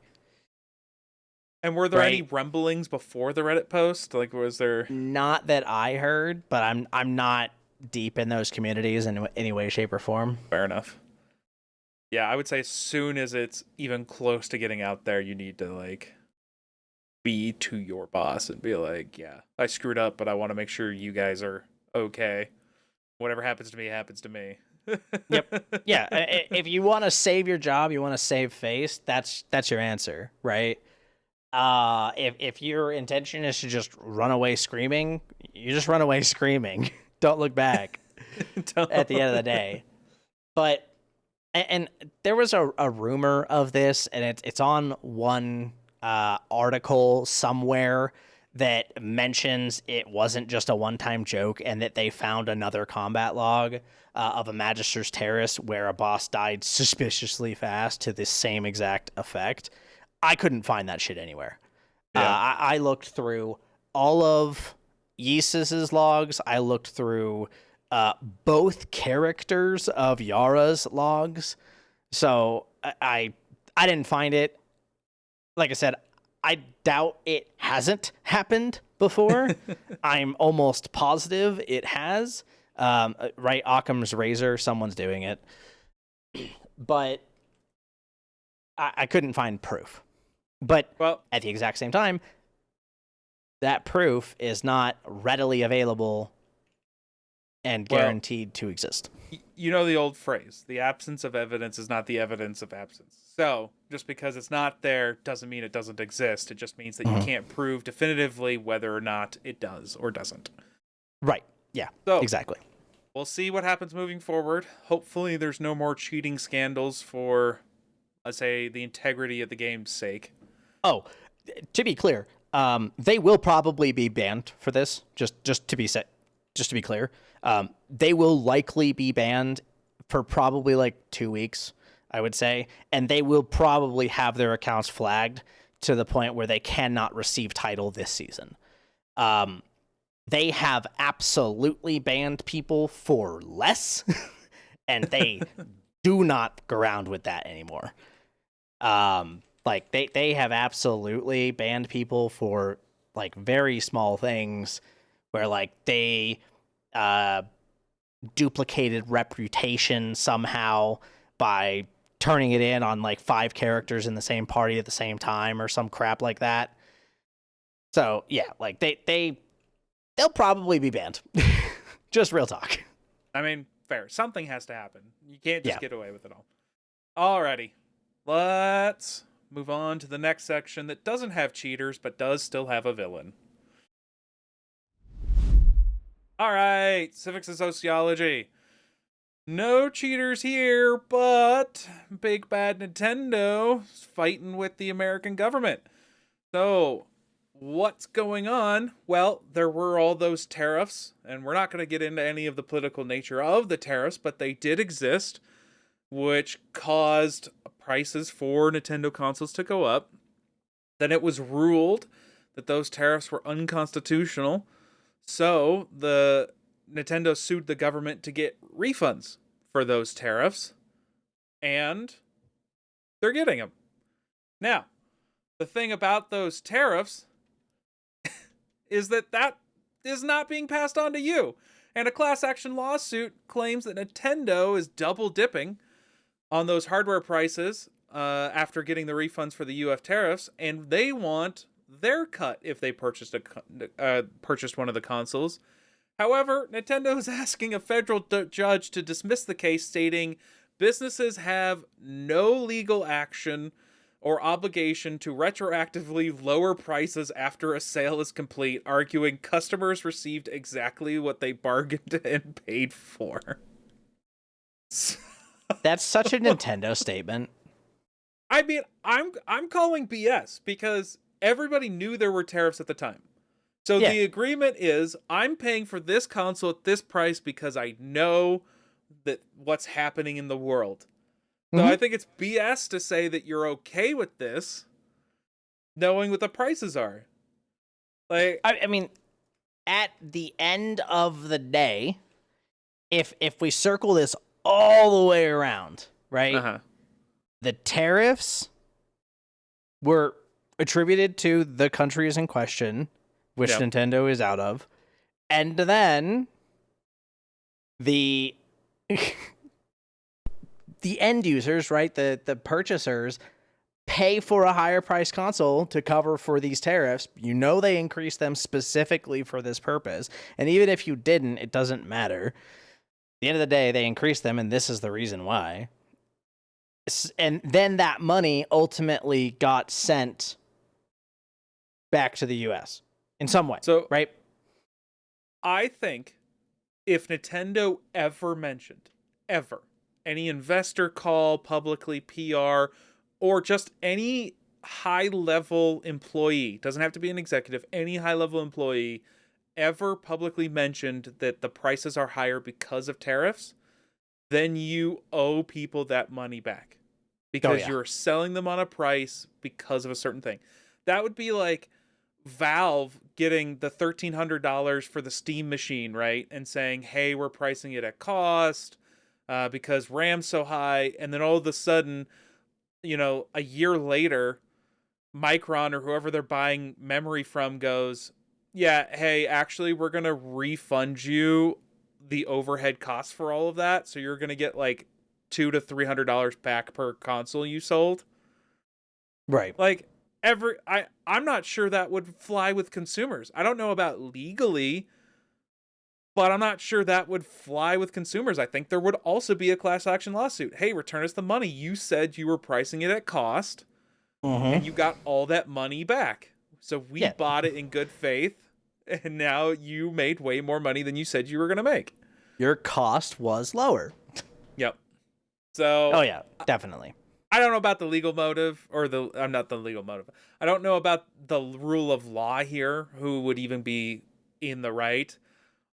And were there any rumblings before the Reddit post? Like, was there? Not that I heard, but I'm not deep in those communities in any way, shape, or form. Fair enough. Yeah, I would say as soon as it's even close to getting out there, you need to be to your boss and be like, yeah, I screwed up, but I want to make sure you guys are okay. Whatever happens to me happens to me. Yep. Yeah. If you want to save your job, you want to save face. That's your answer, right? If your intention is to just run away screaming, you just run away screaming. Don't look back. At the end of the day. But and there was a rumor of this, and it's on one article somewhere that mentions it wasn't just a one-time joke, and that they found another combat log of a Magister's Terrace where a boss died suspiciously fast to this same exact effect. I couldn't find that shit anywhere. Yeah. I looked through all of Yesus's logs. I looked through both characters of Yara's logs. So I didn't find it. Like I said, I doubt it hasn't happened before. I'm almost positive it has. Right, Occam's razor, someone's doing it. But I couldn't find proof. But at the exact same time, that proof is not readily available and guaranteed to exist. You know the old phrase, the absence of evidence is not the evidence of absence. So, just because it's not there doesn't mean it doesn't exist. It just means that you can't prove definitively whether or not it does or doesn't. Right. Yeah, so, exactly. We'll see what happens moving forward. Hopefully there's no more cheating scandals for, let's say, the integrity of the game's sake. Oh, to be clear, they will probably be banned for this. Just to be clear, they will likely be banned for probably like 2 weeks, I would say, and they will probably have their accounts flagged to the point where they cannot receive title this season. They have absolutely banned people for less, and they do not go around with that anymore. Like they have absolutely banned people for like very small things where like they duplicated reputation somehow by turning it in on like 5 characters in the same party at the same time or some crap like that. So yeah, like they'll probably be banned. Just real talk. I mean, fair. Something has to happen. You can't just get away with it all. Alrighty. Let's move on to the next section that doesn't have cheaters, but does still have a villain. Alright, civics and sociology. No cheaters here, but big bad Nintendo is fighting with the American government. So, what's going on? Well, there were all those tariffs, and we're not going to get into any of the political nature of the tariffs, but they did exist, which caused prices for Nintendo consoles to go up. Then it was ruled that those tariffs were unconstitutional, so the Nintendo sued the government to get refunds for those tariffs, and they're getting them. Now, the thing about those tariffs is that is not being passed on to you. And a class action lawsuit claims that Nintendo is double dipping on those hardware prices after getting the refunds for the UF tariffs, and they want their cut if they purchased one of the consoles. However, Nintendo is asking a federal judge to dismiss the case, stating businesses have no legal action or obligation to retroactively lower prices after a sale is complete, arguing customers received exactly what they bargained and paid for. That's such a Nintendo statement. I mean, I'm calling BS because everybody knew there were tariffs at the time. So the agreement is I'm paying for this console at this price because I know that what's happening in the world. So I think it's BS to say that you're okay with this, knowing what the prices are. Like, I mean, at the end of the day, if we circle this all the way around, right? The tariffs were attributed to the countries in question, which Nintendo is out of, and then the end users, right, the purchasers, pay for a higher price console to cover for these tariffs. You know they increased them specifically for this purpose, and even if you didn't, it doesn't matter. At the end of the day, they increased them, and this is the reason why. And then that money ultimately got sent back to the US in some way, right? I think if Nintendo ever mentioned, any investor call publicly, PR, or just any high-level employee, doesn't have to be an executive, any high-level employee ever publicly mentioned that the prices are higher because of tariffs, then you owe people that money back because you're selling them on a price because of a certain thing. That would be like Valve getting the $1,300 for the Steam machine, right? And saying, hey, we're pricing it at cost because RAM's so high. And then all of a sudden, a year later, Micron or whoever they're buying memory from goes, yeah, hey, actually, we're going to refund you the overhead costs for all of that. So you're going to get like $200 to $300 back per console you sold. Right. Like, I'm not sure that would fly with consumers. I don't know about legally, but I'm not sure that would fly with consumers. I think there would also be a class action lawsuit. Hey, return us the money. You said you were pricing it at cost, and you got all that money back. So we bought it in good faith, and now you made way more money than you said you were going to make. Your cost was lower. Yep. So. Oh, yeah, definitely. I don't know about the legal motive, or I'm not the legal motive. I don't know about the rule of law here, who would even be in the right.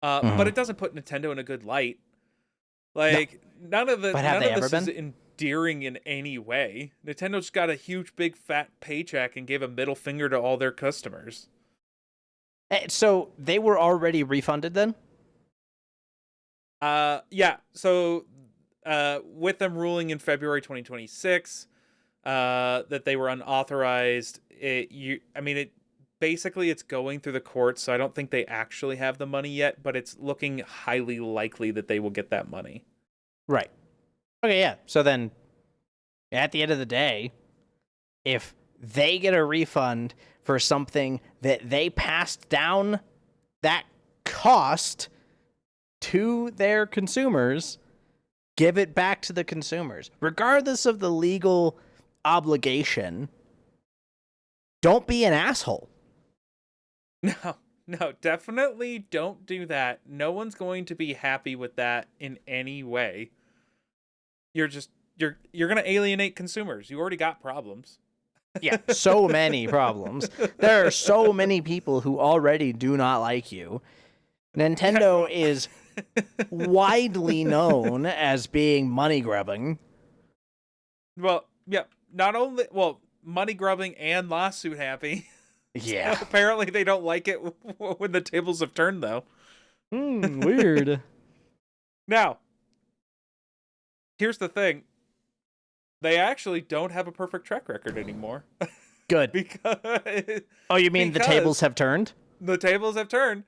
But it doesn't put Nintendo in a good light. Like, none of this is endearing in any way. Nintendo's got a huge, big, fat paycheck and gave a middle finger to all their customers. So they were already refunded then? Yeah. So, with them ruling in February 2026, that they were unauthorized, basically it's going through the courts, so I don't think they actually have the money yet, but it's looking highly likely that they will get that money. Right. Okay, yeah. So then, at the end of the day, if they get a refund for something that they passed down that cost to their consumers, give it back to the consumers. Regardless of the legal obligation, don't be an asshole. No, definitely don't do that. No one's going to be happy with that in any way. You're going to alienate consumers. You already got problems. Yeah, so many problems. There are so many people who already do not like you. Nintendo is widely known as being money grubbing. Well, yeah, money grubbing and lawsuit happy. Yeah. So apparently they don't like it when the tables have turned, though. Weird. Now, here's the thing. They actually don't have a perfect track record anymore. Good. You mean the tables have turned? The tables have turned.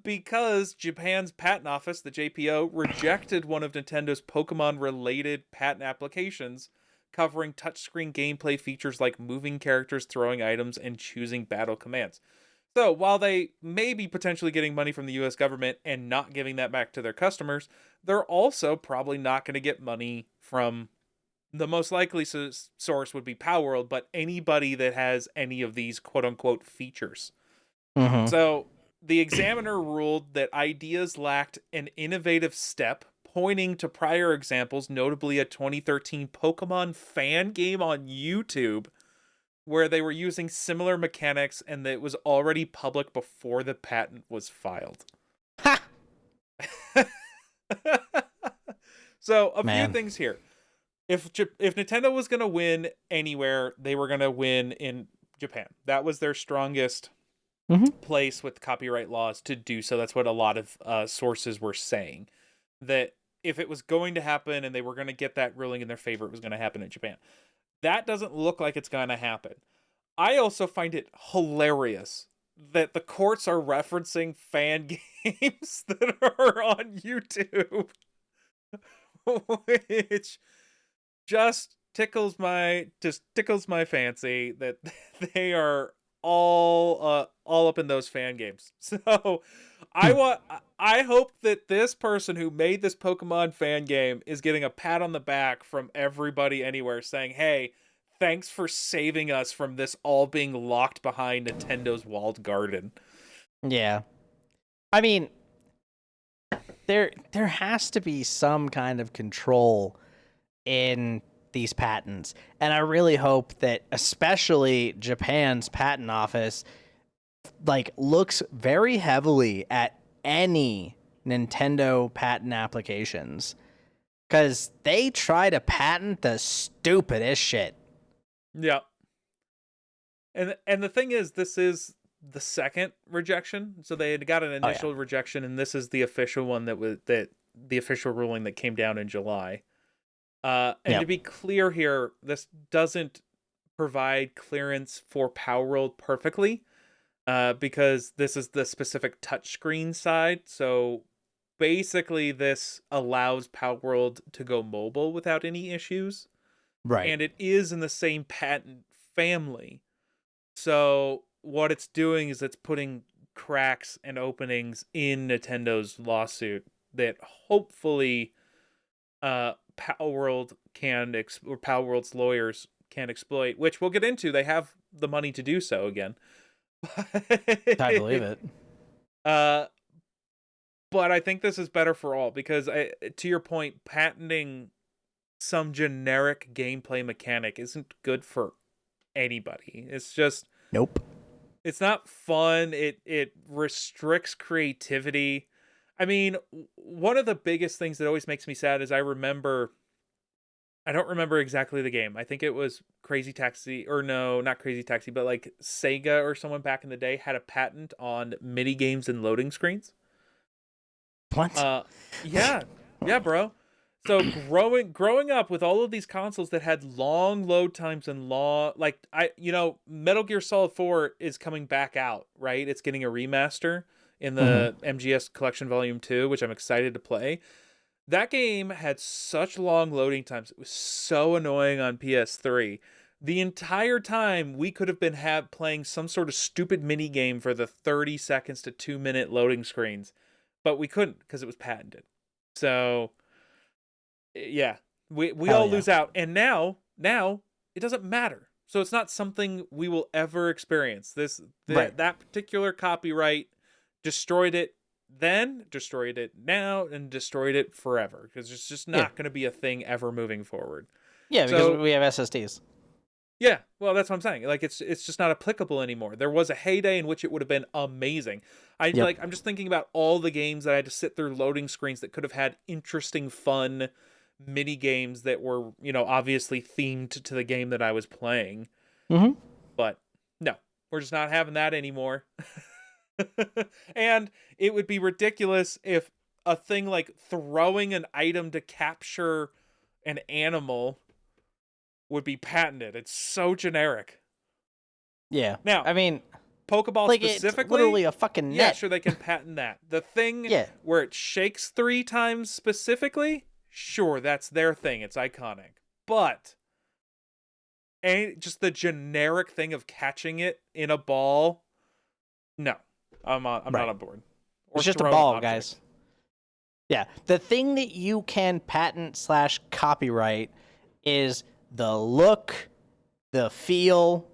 Because Japan's patent office, the JPO, rejected one of Nintendo's Pokemon-related patent applications covering touchscreen gameplay features like moving characters, throwing items, and choosing battle commands. So, while they may be potentially getting money from the US government and not giving that back to their customers, they're also probably not going to get money from the most likely source would be Palworld, but anybody that has any of these quote-unquote features. So, the examiner ruled that ideas lacked an innovative step, pointing to prior examples, notably a 2013 Pokemon fan game on YouTube, where they were using similar mechanics and that it was already public before the patent was filed. Ha! So, a few things here. If Nintendo was going to win anywhere, they were going to win in Japan. That was their strongest place with copyright laws to do so. That's what a lot of sources were saying. That if it was going to happen and they were going to get that ruling in their favor, it was going to happen in Japan. That doesn't look like it's going to happen. I also find it hilarious that the courts are referencing fan games that are on YouTube. Which just tickles my fancy that they are all up in those fan games. So I hope that this person who made this Pokemon fan game is getting a pat on the back from everybody anywhere saying, hey, thanks for saving us from this all being locked behind Nintendo's walled garden. Yeah. I mean, there has to be some kind of control in these patents, and I really hope that especially Japan's patent office like looks very heavily at any Nintendo patent applications, because they try to patent the stupidest shit. Yeah. And the thing is, this is the second rejection. So they had got an initial rejection, and this is the official one that the official ruling that came down in July. And to be clear here, this doesn't provide clearance for Palworld perfectly, because this is the specific touchscreen side. So basically, this allows Palworld to go mobile without any issues. Right. And it is in the same patent family. So what it's doing is it's putting cracks and openings in Nintendo's lawsuit that hopefully Palworld or Palworld's lawyers can exploit, which we'll get into. They have the money to do so again. I believe it. But I think this is better for all, because to your point, patenting some generic gameplay mechanic isn't good for anybody. It's just nope. It's not fun. It restricts creativity. I mean, one of the biggest things that always makes me sad is I don't remember exactly the game. I think it was Crazy Taxi, or no, not Crazy Taxi, but like Sega or someone back in the day had a patent on mini games and loading screens. What? Yeah, bro. So growing up with all of these consoles that had long load times and Metal Gear Solid 4 is coming back out, right? It's getting a remaster in the MGS Collection Volume 2, which I'm excited to play. That game had such long loading times. It was so annoying on PS3. The entire time we could have been playing some sort of stupid mini game for the 30 seconds to 2-minute loading screens, but we couldn't because it was patented. So yeah, we all lose out, and now it doesn't matter. So it's not something we will ever experience. That particular copyright destroyed it then, destroyed it now, and destroyed it forever, because it's just not going to be a thing ever moving forward. Yeah, because we have SSDs. Yeah, well, that's what I'm saying. Like, it's just not applicable anymore. There was a heyday in which it would have been amazing. I'm just thinking about all the games that I had to sit through loading screens that could have had interesting, fun mini games that were, obviously themed to the game that I was playing. Mm-hmm. But no, we're just not having that anymore. And it would be ridiculous if a thing like throwing an item to capture an animal would be patented. It's so generic. Yeah. Now, I mean, Pokeball like, specifically, it's literally a fucking net. Yeah, sure, they can patent that. The thing where it shakes 3 times specifically, sure, that's their thing. It's iconic. But just the generic thing of catching it in a ball, no. I'm not on board. It's just a ball, guys. Yeah. The thing that you can patent / copyright is the look, the feel,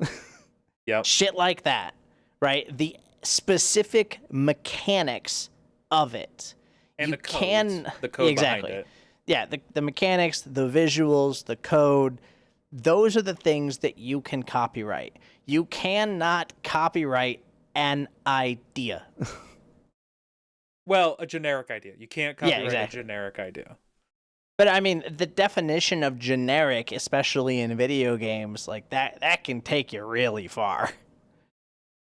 shit like that, right? The specific mechanics of it. And the code behind it. Yeah, the mechanics, the visuals, the code, those are the things that you can copyright. You cannot copyright an idea. Well, a generic idea. You can't copyright a generic idea. But I mean, the definition of generic, especially in video games, like that can take you really far.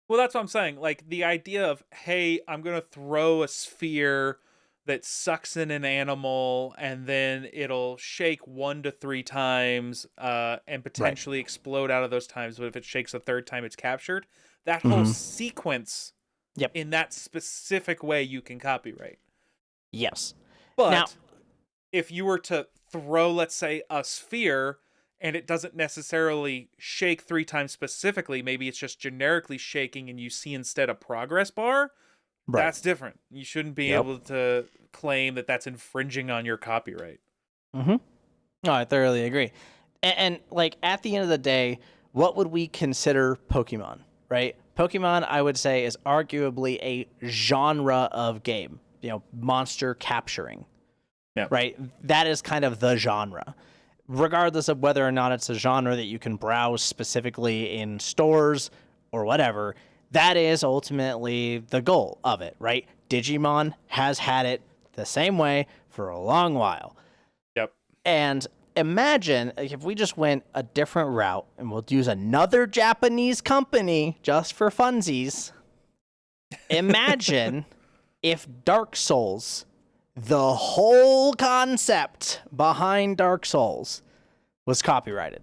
Well, that's what I'm saying. Like, the idea of, hey, I'm going to throw a sphere that sucks in an animal, and then it'll shake 1 to 3 times and potentially explode out of those times. But if it shakes a 3rd time, it's captured. That whole sequence in that specific way you can copyright. Yes. But now, if you were to throw, let's say, a sphere and it doesn't necessarily shake 3 times specifically, maybe it's just generically shaking and you see instead a progress bar, that's different. You shouldn't be able to claim that that's infringing on your copyright. Mm-hmm. No, I thoroughly agree. And like, at the end of the day, what would we consider Pokemon? Right? Pokemon, I would say, is arguably a genre of game. monster capturing. Yeah. Right? That is kind of the genre. Regardless of whether or not it's a genre that you can browse specifically in stores or whatever, that is ultimately the goal of it, right? Digimon has had it the same way for a long while. Yep. And imagine if we just went a different route, and we'll use another Japanese company just for funsies. Imagine if Dark Souls, the whole concept behind Dark Souls, was copyrighted.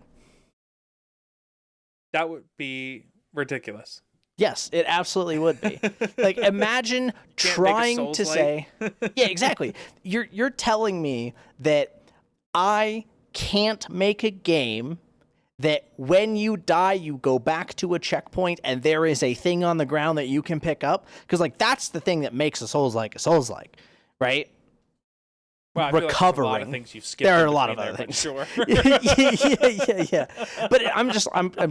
That would be ridiculous. Yes, it absolutely would be. Like, imagine trying to say, yeah, exactly. You're telling me that I can't make a game that when you die, you go back to a checkpoint and there is a thing on the ground that you can pick up? Because, like, that's the thing that makes a Souls-like, right? Well, I feel like there's a lot of things you've skipped. There are a lot of other things. Sure. yeah. But I'm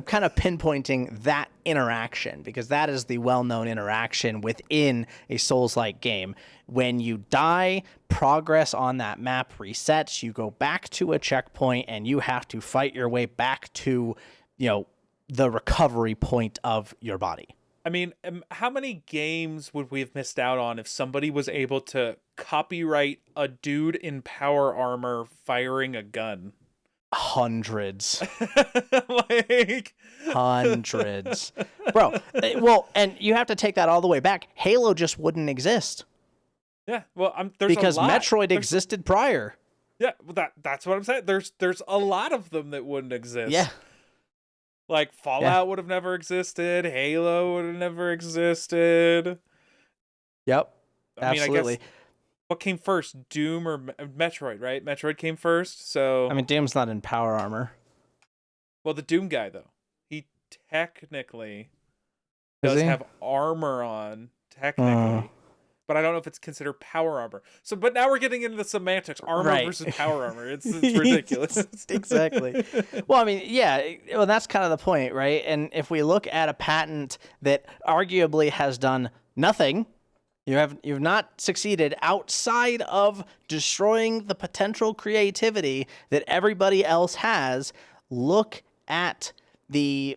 kind of pinpointing that interaction because that is the well-known interaction within a Souls-like game. When you die, progress on that map resets. You go back to a checkpoint, and you have to fight your way back to, the recovery point of your body. I mean, how many games would we have missed out on if somebody was able to copyright a dude in power armor firing a gun? Hundreds. Hundreds. Bro, well, and you have to take that all the way back. Halo just wouldn't exist. Yeah, well, because Metroid existed prior. Yeah, well, that's what I'm saying. There's a lot of them that wouldn't exist. Yeah. Like, Fallout would have never existed. Halo would have never existed. Yep. Absolutely. I mean, I guess, what came first, Doom or Metroid, right? Metroid came first, so... I mean, Doom's not in power armor. Well, the Doom guy, though. He technically does have armor on, technically. But I don't know if it's considered power armor. So, but now we're getting into the semantics. Armor versus power armor. It's ridiculous. Exactly. Well, I mean, yeah. Well, that's kind of the point, right? And if we look at a patent that arguably has done nothing, you've not succeeded outside of destroying the potential creativity that everybody else has. Look at the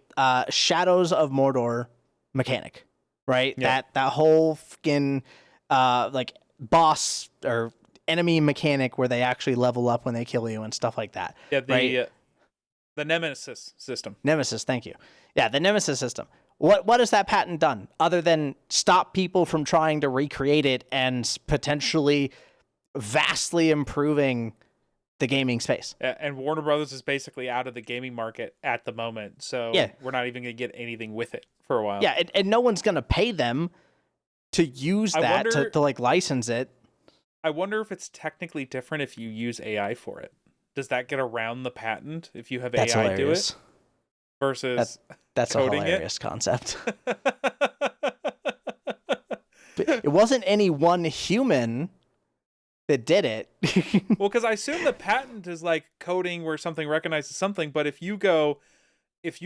Shadows of Mordor mechanic, right? Yeah. That whole fucking like boss or enemy mechanic where they actually level up when they kill you and stuff like that. Yeah, the Nemesis system. Nemesis, thank you. Yeah, the Nemesis system. What has that patent done other than stop people from trying to recreate it and potentially vastly improving the gaming space? And Warner Brothers is basically out of the gaming market at the moment, so we're not even going to get anything with it for a while. Yeah, and no one's going to pay them to use that to like license it. I wonder if it's technically different if you use AI for it. Does that get around the patent if you have AI do it? Versus that's a hilarious concept. It wasn't any one human that did it. Well, because I assume the patent is like coding where something recognizes something, but if you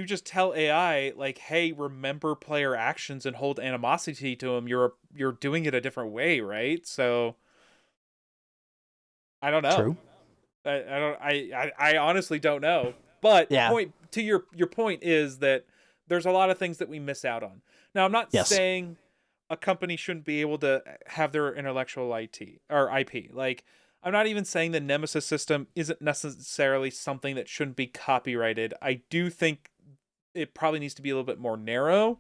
just tell AI, like, hey, remember player actions and hold animosity to them, you're doing it a different way, right? So I don't know. True. I honestly don't know. But point to your point is that there's a lot of things that we miss out on. Now, I'm not saying a company shouldn't be able to have their intellectual IP. Like, I'm not even saying the Nemesis system isn't necessarily something that shouldn't be copyrighted. I do think it probably needs to be a little bit more narrow.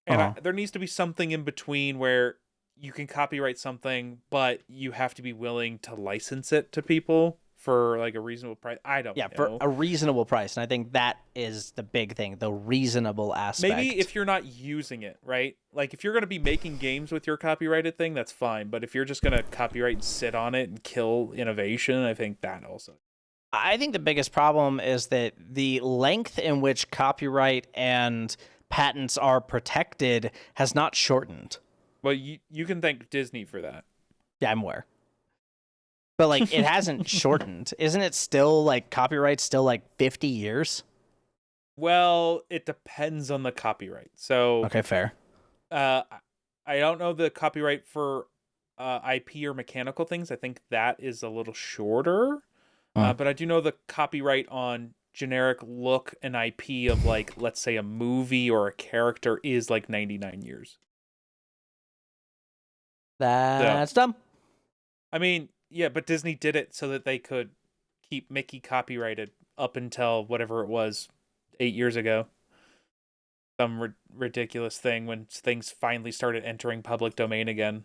And there needs to be something in between where you can copyright something, but you have to be willing to license it to people for like a reasonable price. I don't know. Yeah, for a reasonable price. And I think that is the big thing, the reasonable aspect. Maybe if you're not using it, right? Like if you're going to be making games with your copyrighted thing, that's fine. But if you're just going to copyright and sit on it and kill innovation, I think that also. I think the biggest problem is that the length in which copyright and patents are protected has not shortened. Well, you can thank Disney for that. Yeah, I'm aware. But, like, it hasn't shortened. Isn't it still, like, copyright's still, like, 50 years? Well, it depends on the copyright. So... Okay, fair. I don't know the copyright for IP or mechanical things, I think that is a little shorter. Huh. But I do know the copyright on generic look and IP of, like, let's say a movie or a character is like 99 years. So, That's dumb. I mean, yeah, but Disney did it so that they could keep Mickey copyrighted up until whatever it was 8 years ago. Some ridiculous thing when things finally started entering public domain again.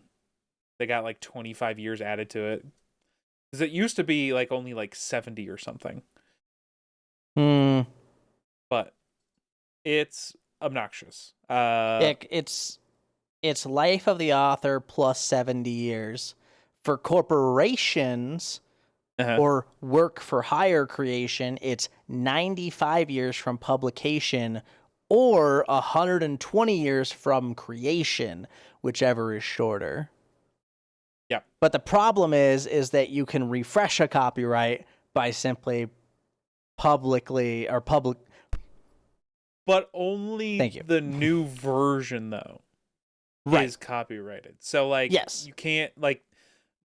They got like 25 years added to it. Because it used to be like only like 70 or something. Hmm. But it's obnoxious. It's life of the author plus 70 years. For corporations Uh-huh. or work for hire creation, it's 95 years from publication or 120 years from creation, whichever is shorter. Yeah. But the problem is that you can refresh a copyright by simply publicly or public. But only Thank you. the new version, though, is copyrighted. So, like, yes, you can't, like,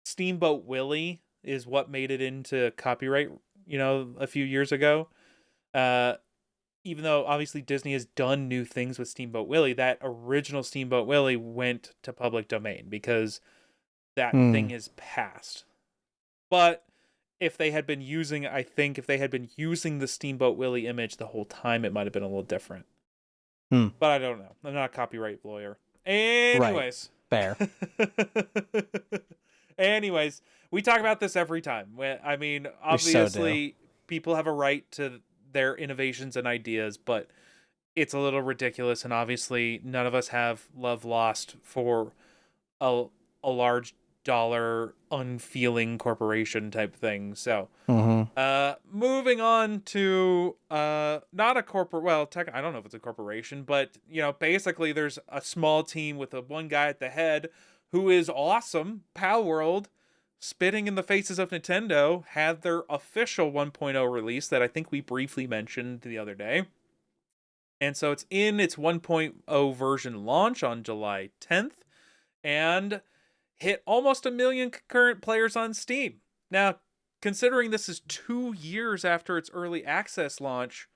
Steamboat Willie is what made it into copyright, a few years ago. Even though obviously Disney has done new things with Steamboat Willie, that original Steamboat Willie went to public domain because that thing is passed. But if they had been using, I think if they had been using the Steamboat Willie image the whole time, it might have been a little different. But I don't know. I'm not a copyright lawyer. Anyways. Fair. Anyways, we talk about this every time. I mean, obviously, people have a right to their innovations and ideas, but it's a little ridiculous. And obviously, none of us have love lost for a large dollar unfeeling corporation type thing. So, moving on to not a corporate. Well, I don't know if it's a corporation, but basically, there's a small team with one guy at the head who is awesome. Palworld, spitting in the faces of Nintendo, had their official 1.0 release that I think we briefly mentioned the other day. And so it's in its 1.0 version launch on July 10th and hit almost 1 million concurrent players on Steam. Now, considering this is 2 years after its early access launch,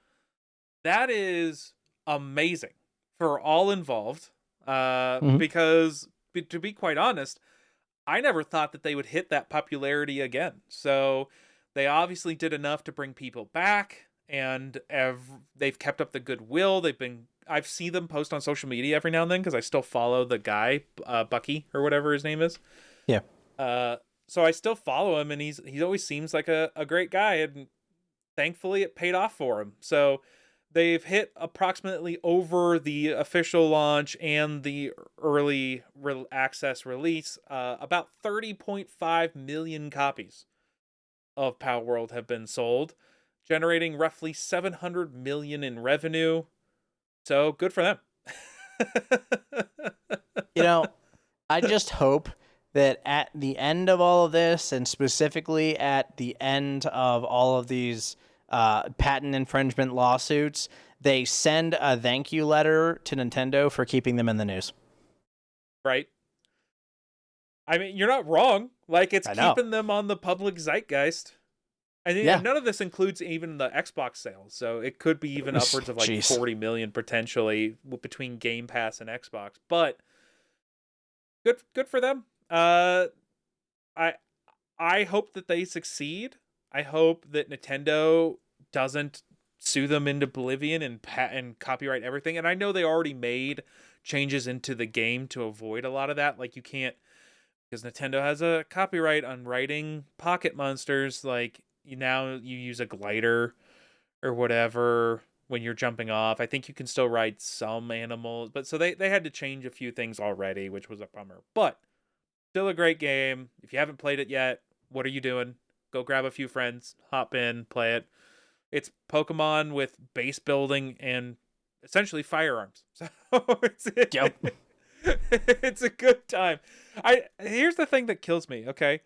that is amazing for all involved. Because, to be quite honest, I never thought that they would hit that popularity again. So they obviously did enough to bring people back, and they've kept up the goodwill. I've seen them post on social media every now and then because I still follow the guy, Bucky or whatever his name is. Yeah. So I still follow him, and he always seems like a great guy, and thankfully it paid off for him. So they've hit approximately over the official launch and the early access release, about 30.5 million copies of Palworld have been sold, generating roughly 700 million in revenue. So good for them. I just hope that at the end of all of this, and specifically at the end of all of these patent infringement lawsuits, they send a thank you letter to Nintendo for keeping them in the news. Right. I mean, you're not wrong. Like, it's keeping them on the public zeitgeist. And none of this includes even the Xbox sales, so it could be even upwards of like 40 million potentially between Game Pass and Xbox. But good for them. I hope that they succeed. I hope that Nintendo doesn't sue them into oblivion and copyright everything. And I know they already made changes into the game to avoid a lot of that. Like, you can't, because Nintendo has a copyright on writing Pocket Monsters. Like, now you use a glider or whatever when you're jumping off. I think you can still ride some animals, but so they had to change a few things already, which was a bummer. But still a great game. If you haven't played it yet, what are you doing? Go grab a few friends, hop in, play it. It's Pokemon with base building and essentially firearms. So it's a good time. Here's the thing that kills me, okay?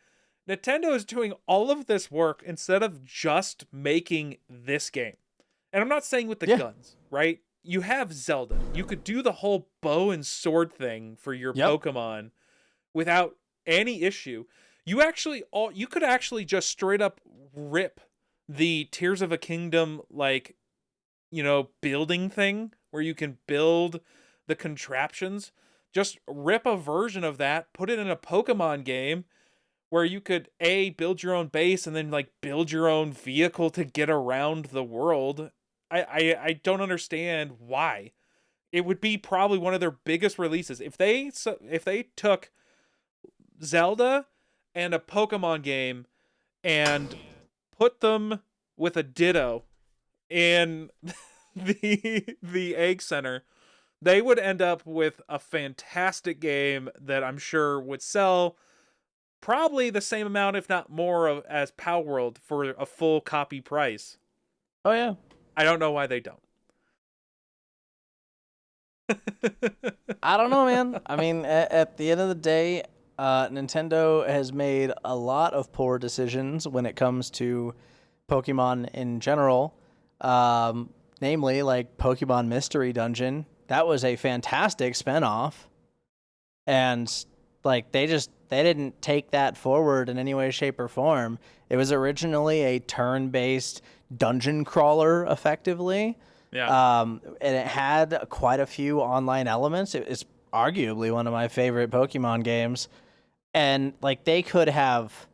Nintendo is doing all of this work instead of just making this game. And I'm not saying with the guns, right? You have Zelda. You could do the whole bow and sword thing for your Pokemon without any issue. You could actually just straight up rip the Tears of a Kingdom, like, building thing where you can build the contraptions. Just rip a version of that, put it in a Pokemon game where you could build your own base and then like build your own vehicle to get around the world. I don't understand why. It would be probably one of their biggest releases if they took Zelda and a Pokemon game and put them with a Ditto in the Egg Center. They would end up with a fantastic game that I'm sure would sell probably the same amount, if not more, as Palworld for a full copy price. Oh yeah. I don't know why they don't. I don't know, man. I mean, at the end of the day, Nintendo has made a lot of poor decisions when it comes to Pokemon in general. Namely, like Pokemon Mystery Dungeon. That was a fantastic spinoff. And like they didn't take that forward in any way, shape, or form. It was originally a turn-based dungeon crawler, effectively. Yeah. And it had quite a few online elements. It's arguably one of my favorite Pokemon games. And like they could have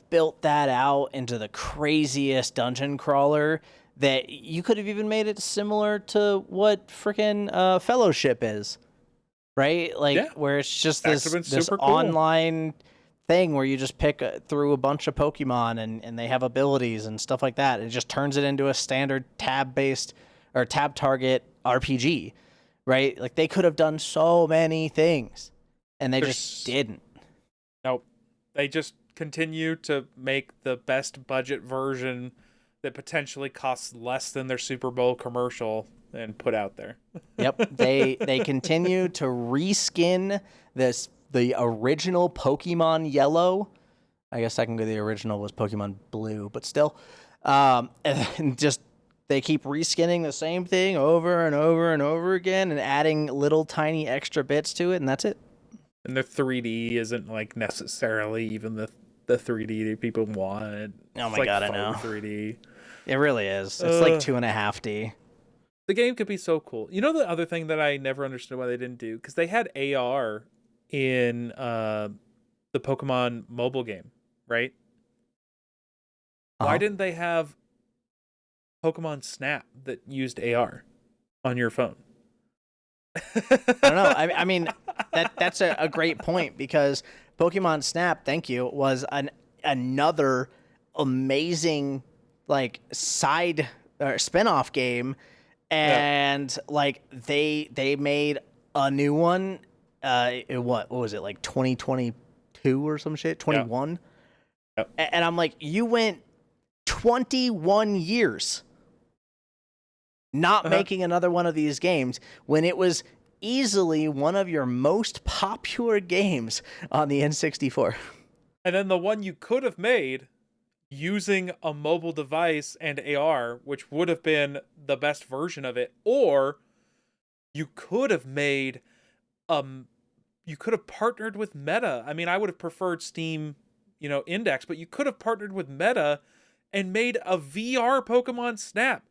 built that out into the craziest dungeon crawler that you could have even made it similar to what freaking Fellowship is. Right? Like where it's just this cool online thing where you just pick through a bunch of Pokemon and they have abilities and stuff like that. It just turns it into a standard tab-based or tab target RPG, right? Like they could have done so many things and they just didn't. Nope. They just continue to make the best budget version that potentially costs less than their Super Bowl commercial and put out there. Yep. They continue to reskin the original Pokemon Yellow. I guess technically the original was Pokemon Blue, but still. And just they keep reskinning the same thing over and over and over again and adding little tiny extra bits to it, and that's it. And the 3D isn't like necessarily even the 3D that people want. Oh my god, I know. 3D. It really is. It's like 2.5D. The game could be so cool. You know the other thing that I never understood why they didn't do? Because they had AR in the Pokemon mobile game, right? Why didn't they have Pokemon Snap that used AR on your phone? I don't know. I mean, that's a great point because Pokemon Snap, thank you, was another amazing like side or spin-off game. And like they made a new one. What was it, like 2022 or some shit? 21. Yep. And I'm like, you went 21 years not making another one of these games when it was easily one of your most popular games on the N64. And then the one you could have made using a mobile device and AR, which would have been the best version of it, or you could have made you could have partnered with Meta. I mean, I would have preferred Steam, Index, but you could have partnered with Meta and made a VR Pokemon Snap.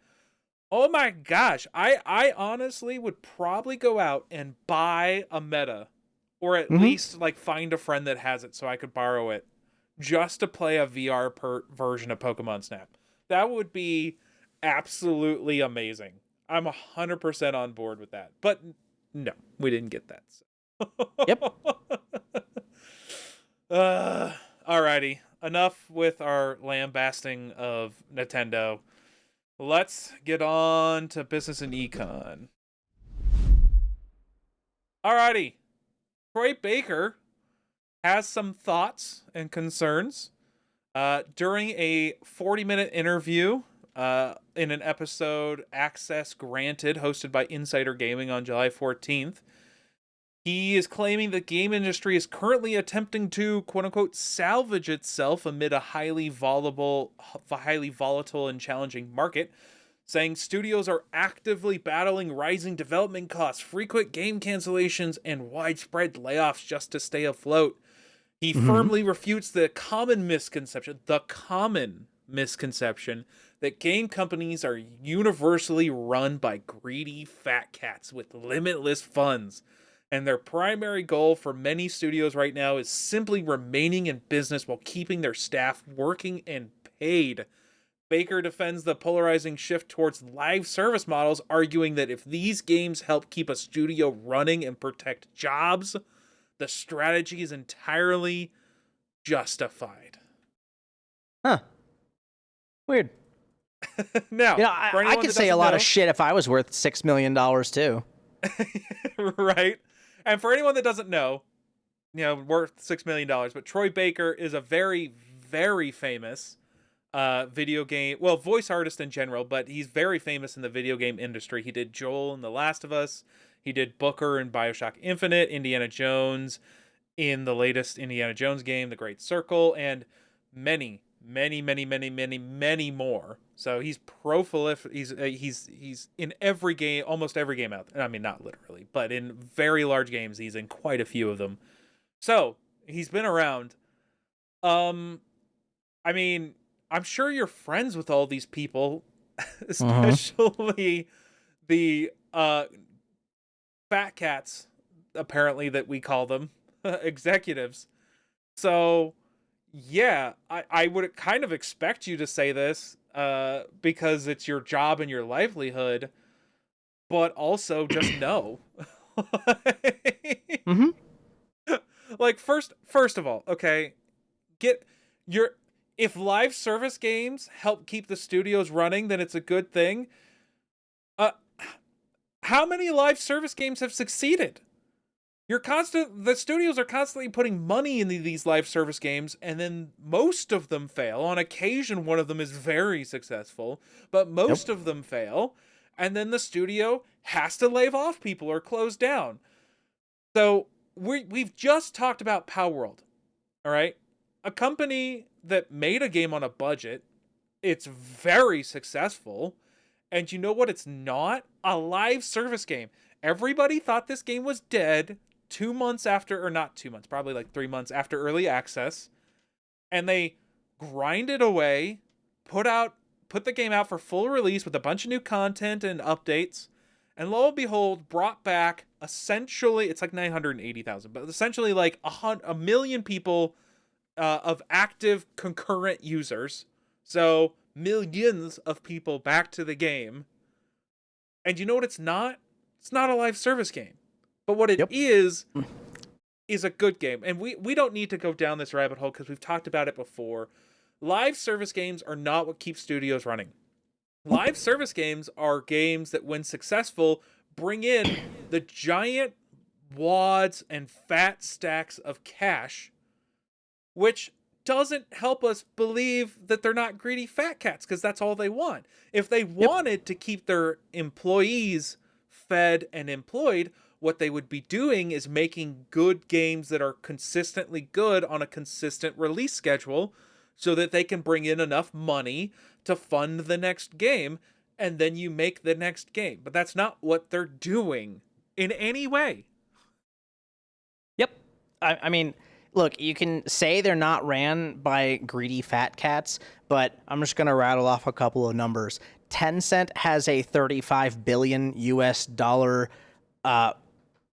Oh my gosh, I honestly would probably go out and buy a Meta, or at least like find a friend that has it so I could borrow it, just to play a VR version of Pokemon Snap. That would be absolutely amazing. I'm 100% on board with that. But no, we didn't get that. So. Yep. Alrighty. Enough with our lambasting of Nintendo. Let's get on to business and econ. Alrighty. Troy Baker has some thoughts and concerns during a 40-minute interview in an episode Access Granted hosted by Insider Gaming on July 14th. He is claiming the game industry is currently attempting to, quote-unquote, salvage itself amid a highly volatile and challenging market. saying studios are actively battling rising development costs, frequent game cancellations, and widespread layoffs just to stay afloat. He firmly refutes the common misconception that game companies are universally run by greedy fat cats with limitless funds. And their primary goal for many studios right now is simply remaining in business while keeping their staff working and paid. Baker defends the polarizing shift towards live service models, arguing that if these games help keep a studio running and protect jobs, the strategy is entirely justified. Huh. Weird. Now, I could say a lot of shit if I was worth $6 million too. Right? And for anyone that doesn't know, worth $6 million, but Troy Baker is a very, very famous video game, voice artist in general, but he's very famous in the video game industry. He did Joel in The Last of Us. He did Booker in BioShock Infinite, Indiana Jones in the latest Indiana Jones game, The Great Circle, and many more. So he's prolific. He's in every game, almost every game out there. I mean, not literally, but in very large games, he's in quite a few of them. So he's been around. I mean, I'm sure you're friends with all these people, especially the fat cats, apparently, that we call them, executives. So yeah, I would kind of expect you to say this because it's your job and your livelihood, but also just know. Like, first of all, okay, if live service games help keep the studios running, then it's a good thing. How many live service games have succeeded? The studios are constantly putting money into these live service games, and then most of them fail. On occasion, one of them is very successful, but most of them fail, and then the studio has to lay off people or close down. So we've just talked about Palworld, all right? A company that made a game on a budget. It's very successful, and you know what? It's not a live service game. Everybody thought this game was dead 2 months after, or not 2 months, probably like 3 months after early access, and they grinded away, put the game out for full release with a bunch of new content and updates, and lo and behold, brought back essentially, it's like 980,000, but essentially like a million people of active concurrent users. So millions of people back to the game. And you know what it's not? It's not a live service game. But what it is a good game. And we don't need to go down this rabbit hole because we've talked about it before. Live service games are not what keeps studios running. Live service games are games that, when successful, bring in the giant wads and fat stacks of cash, which doesn't help us believe that they're not greedy fat cats, because that's all they want. If they wanted to keep their employees fed and employed, what they would be doing is making good games that are consistently good on a consistent release schedule so that they can bring in enough money to fund the next game, and then you make the next game. But that's not what they're doing in any way. Yep. I mean, look, you can say they're not ran by greedy fat cats, but I'm just going to rattle off a couple of numbers. Tencent has a $35 billion US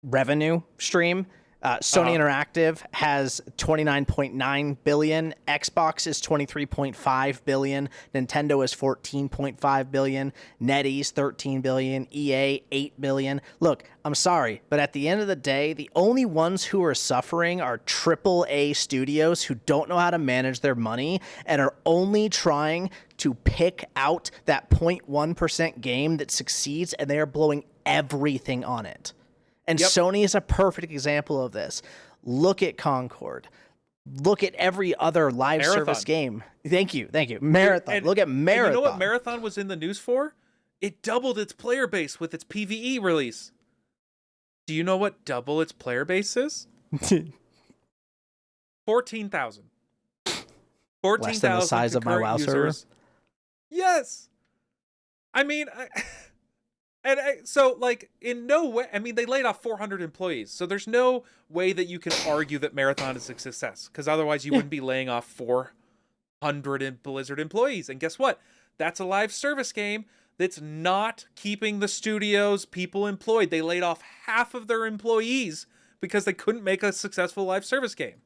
revenue stream. Sony Interactive has 29.9 billion. Xbox is 23.5 billion. Nintendo is 14.5 billion. NetEase 13 billion. EA 8 billion. Look, I'm sorry, but at the end of the day, the only ones who are suffering are AAA studios who don't know how to manage their money and are only trying to pick out that 0.1% game that succeeds, and they are blowing everything on it. And Sony is a perfect example of this. Look at Concord. Look at every other live service game. Thank you. Marathon. Look at Marathon. And you know what Marathon was in the news for? It doubled its player base with its PvE release. Do you know what double its player base is? 14,000. 14,000 Less than the size of my WoW server? Yes. I mean, so like in no way. I mean, they laid off 400 employees, so there's no way that you can argue that Marathon is a success, because otherwise you wouldn't be laying off 400 Blizzard employees. And guess what? That's a live service game that's not keeping the studio's people employed. They laid off half of their employees because they couldn't make a successful live service game.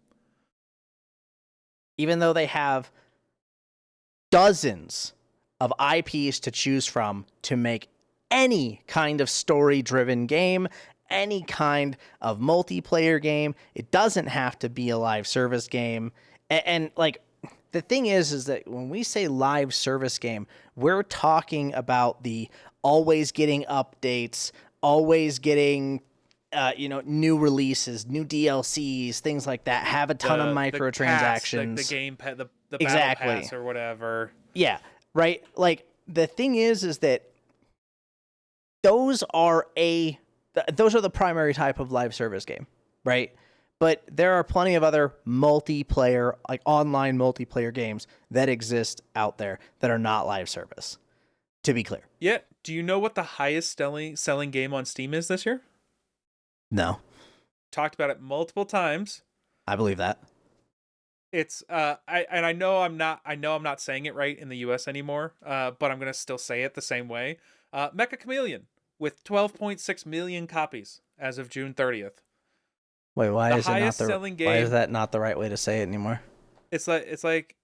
Even though they have dozens of IPs to choose from to make any kind of story-driven game, any kind of multiplayer game. It doesn't have to be a live service game. And like, the thing is that when we say live service game, we're talking about the always getting updates, always getting new releases, new DLCs, things like that. Have a ton of microtransactions. The game pass, the exactly. battle pass or whatever. Yeah, right. Like, the thing is that those are the primary type of live service game, right? But there are plenty of other multiplayer, like online multiplayer games that exist out there that are not live service, to be clear. Yeah. Do you know what the highest selling game on Steam is this year? No. Talked about it multiple times. I believe that. It's I know I'm not saying it right in the US anymore, but I'm going to still say it the same way. Mecha Chameleon with 12.6 million copies as of June 30th. Wait, why is that not the right way to say it anymore? It's like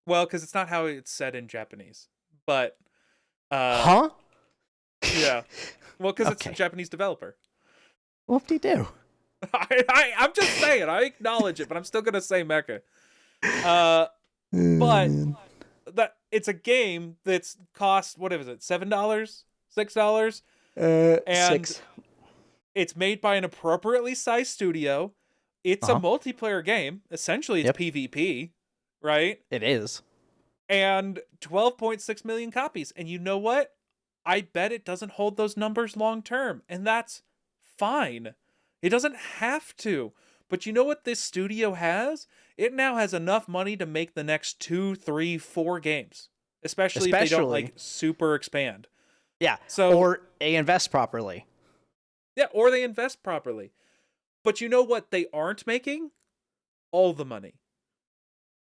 well, cuz it's not how it's said in Japanese. But huh? Yeah. Well, cuz Okay. it's a Japanese developer. Whoop-de-doo. I'm just saying, I acknowledge it, but I'm still going to say Mecha. But that it's a game that's cost, what is it, $7, $6, and $6. It's made by an appropriately sized studio. It's a multiplayer game. Essentially, it's PvP, right? It is. And 12.6 million copies. And you know what? I bet it doesn't hold those numbers long term, and that's fine. It doesn't have to. But you know what this studio has? It now has enough money to make the next 2, 3, 4 games. Especially if they don't like super expand. Yeah. So, or they invest properly. Yeah, or they invest properly. But you know what they aren't making? All the money.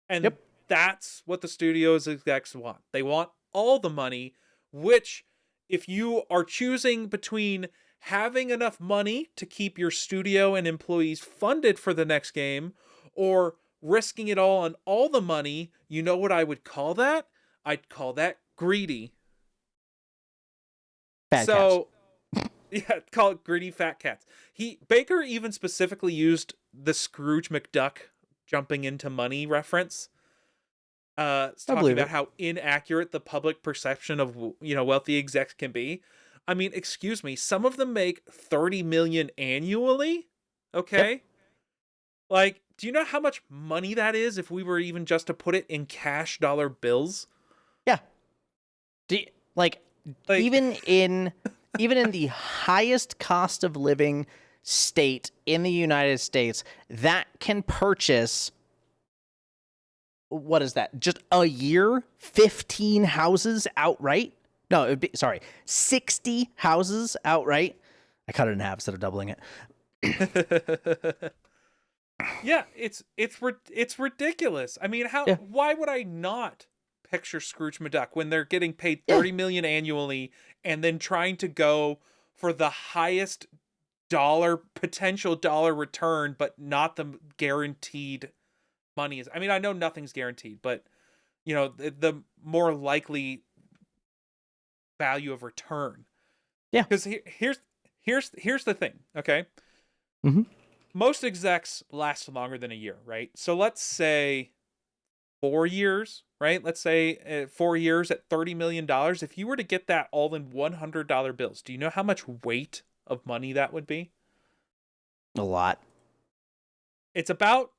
And that's what the studio's execs want. They want all the money, which, if you are choosing between having enough money to keep your studio and employees funded for the next game, or risking it all on all the money, you know what I would call that? I'd call that greedy. Fat cats. Yeah, call it greedy fat cats. Baker even specifically used the Scrooge McDuck jumping into money reference. Talking about how inaccurate the public perception of wealthy execs can be. I mean, excuse me, some of them make $30 million annually. Okay, like, do you know how much money that is if we were even just to put it in cash dollar bills? Yeah. Even in the highest cost of living state in the United States, that can purchase, what is that? Just a year? 15 houses outright? No, 60 houses outright. I cut it in half instead of doubling it. Yeah, it's ridiculous. I mean, why would I not picture Scrooge McDuck when they're getting paid $30 million annually and then trying to go for the highest potential dollar return, but not the guaranteed money is. I mean, I know nothing's guaranteed, but the more likely value of return. Yeah. Because here's the thing, okay? Mm-hmm. Most execs last longer than a year, right? So let's say 4 years, right? Let's say 4 years at $30 million. If you were to get that all in $100 bills, do you know how much weight of money that would be? A lot. It's about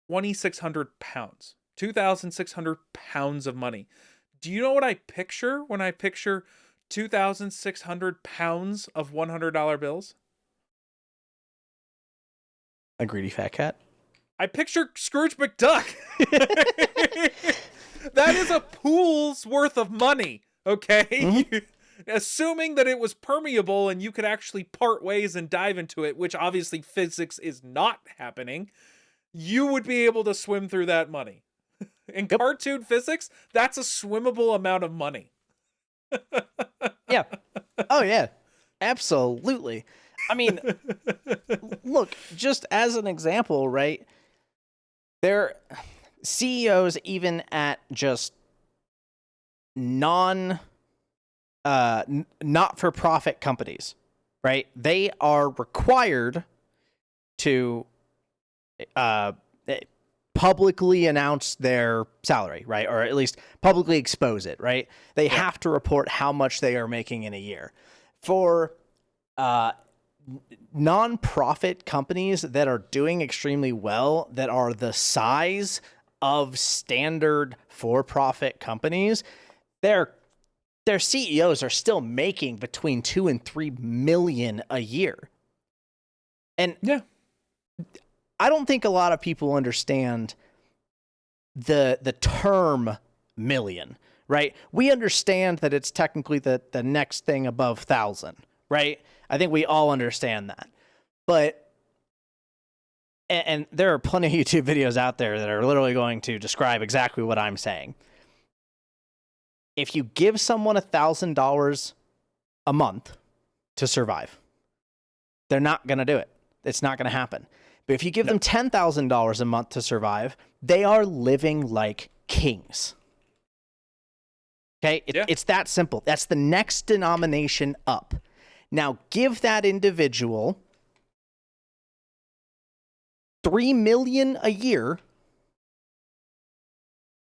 2,600 pounds. 2,600 pounds of money. Do you know what I picture when I picture 2,600 pounds of $100 bills? A greedy fat cat? I picture Scrooge McDuck. That is a pool's worth of money, okay? Mm-hmm. assuming that it was permeable and you could actually part ways and dive into it, which obviously physics is not happening, you would be able to swim through that money. In cartoon physics, that's a swimmable amount of money. Yeah. Oh, yeah. Absolutely. I mean, look, just as an example, right? There CEOs even at just not-for-profit companies, right? They are required to publicly announce their salary, right? Or at least publicly expose it, right? They have to report how much they are making in a year. For non-profit companies that are doing extremely well, that are the size of standard for-profit companies, their CEOs are still making between 2 and 3 million a year. And I don't think a lot of people understand the term million, right? We understand that it's technically the next thing above 1,000, right? I think we all understand that. But, and there are plenty of YouTube videos out there that are literally going to describe exactly what I'm saying. If you give someone $1,000 a month to survive, they're not going to do it. It's not going to happen. But if you give them $10,000 a month to survive, they are living like kings. Okay? It's that simple. That's the next denomination up. Now, give that individual $3 million a year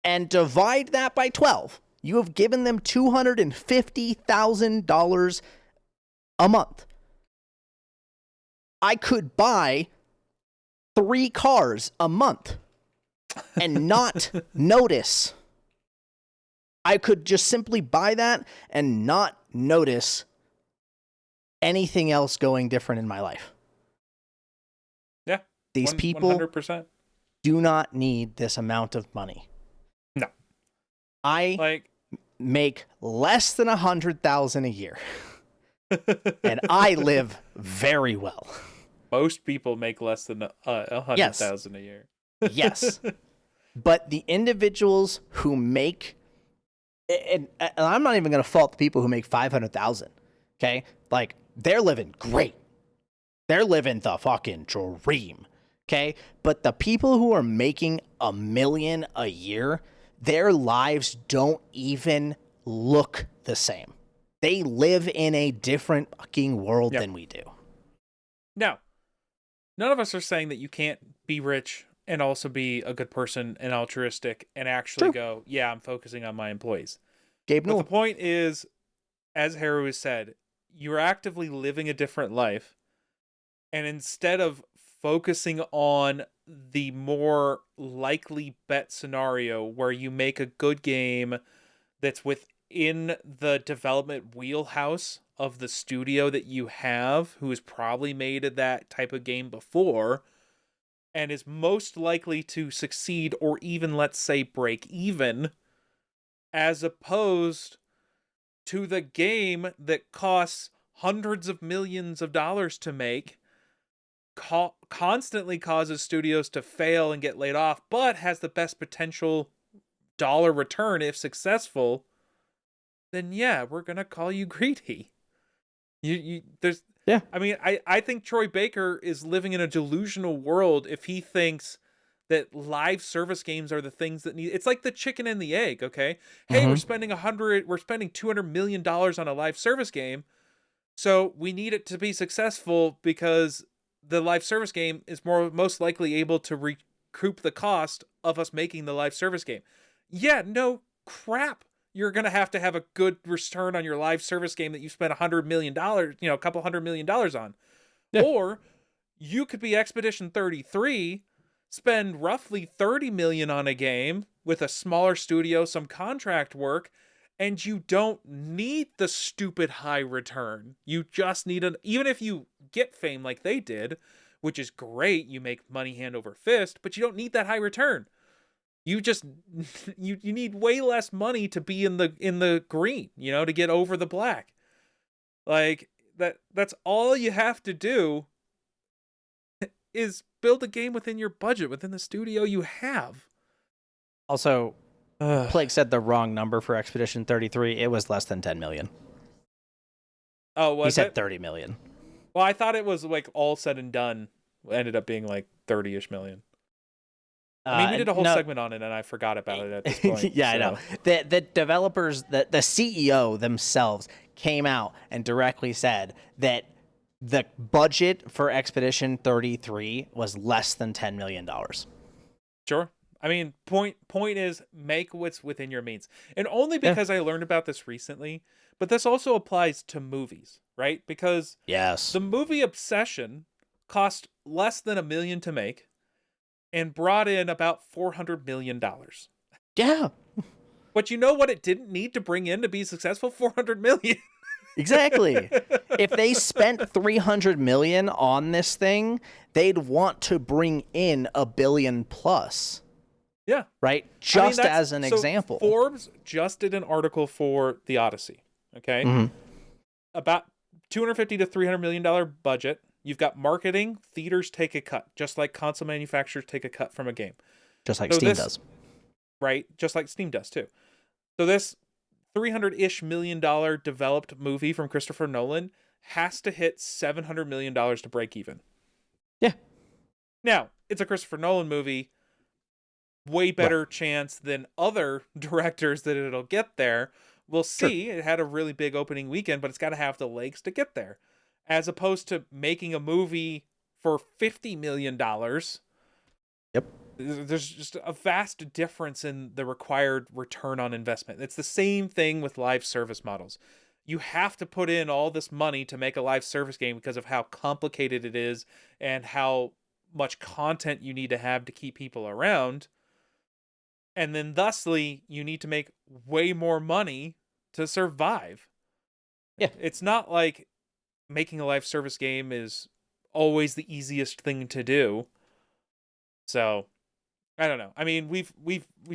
and divide that by 12. You have given them $250,000 a month. I could buy 3 cars a month and not notice. I could just simply buy that and not notice anything else going different in my life. Yeah. These people 100%. do not need this amount of money. No. I make less than 100,000 a year. And I live very well. Most people make less than 100,000 a year. Yes. But the individuals who make, and I'm not even going to fault the people who make 500,000. Okay? Like, they're living great. They're living the fucking dream. Okay? But the people who are making $1 million a year, their lives don't even look the same. They live in a different fucking world than we do. Now, none of us are saying that you can't be rich and also be a good person and altruistic and actually go, yeah, I'm focusing on my employees. Gabe Newell. But the point is, as Heru has said, you're actively living a different life. And instead of focusing on the more likely bet scenario where you make a good game that's within the development wheelhouse of the studio that you have, who has probably made that type of game before and is most likely to succeed or even, let's say, break even, as opposed to the game that costs hundreds of millions of dollars to make, constantly causes studios to fail and get laid off, but has the best potential dollar return if successful, then yeah, we're gonna call you greedy. I mean, I think Troy Baker is living in a delusional world if he thinks that live service games are the things that need. It's like the chicken and the egg. Okay, hey, we're spending $200 million on a live service game, so we need it to be successful because the live service game is most likely able to recoup the cost of us making the live service game. Yeah, no crap. You're going to have a good return on your live service game that you spent $100 million, a couple $100 million on. Yeah. Or you could be Expedition 33, spend roughly $30 million on a game with a smaller studio, some contract work, and you don't need the stupid high return. You just need even if you get fame like they did, which is great, you make money hand over fist, but you don't need that high return. You just you need way less money to be in the green, to get over the black. Like that's all you have to do is build a game within your budget, within the studio you have. Also, Plague said the wrong number for Expedition 33. It was less than 10 million. Oh, was he said it? 30 million. Well, I thought it was like all said and done ended up being like 30-ish million. I mean, we did a whole segment on it, and I forgot about it at this point. Yeah, so. I know. The developers, the CEO themselves came out and directly said that the budget for Expedition 33 was less than $10 million. Sure. I mean, point is make what's within your means. And only because I learned about this recently, but this also applies to movies, right? Because yes, the movie Obsession cost less than $1 million to make and brought in about $400 million. Yeah. But you know what it didn't need to bring in to be successful? $400 million. Exactly. If they spent $300 million on this thing, they'd want to bring in $1 billion plus. Yeah. Right? Just as an example. Forbes just did an article for The Odyssey. Okay. Mm-hmm. About $250 to $300 million budget. You've got marketing, theaters take a cut, just like console manufacturers take a cut from a game. Just like Steam does. Right? Just like Steam does too. So this $300-ish million developed movie from Christopher Nolan has to hit $700 million to break even. Yeah. Now, it's a Christopher Nolan movie. Way better chance than other directors that it'll get there. We'll see. Sure. It had a really big opening weekend, but it's got to have the legs to get there. As opposed to making a movie for $50 million. Yep. There's just a vast difference in the required return on investment. It's the same thing with live service models. You have to put in all this money to make a live service game because of how complicated it is and how much content you need to have to keep people around. And then thusly, you need to make way more money to survive. Yeah. It's not like making a live service game is always the easiest thing to do. So, I don't know. I mean, we've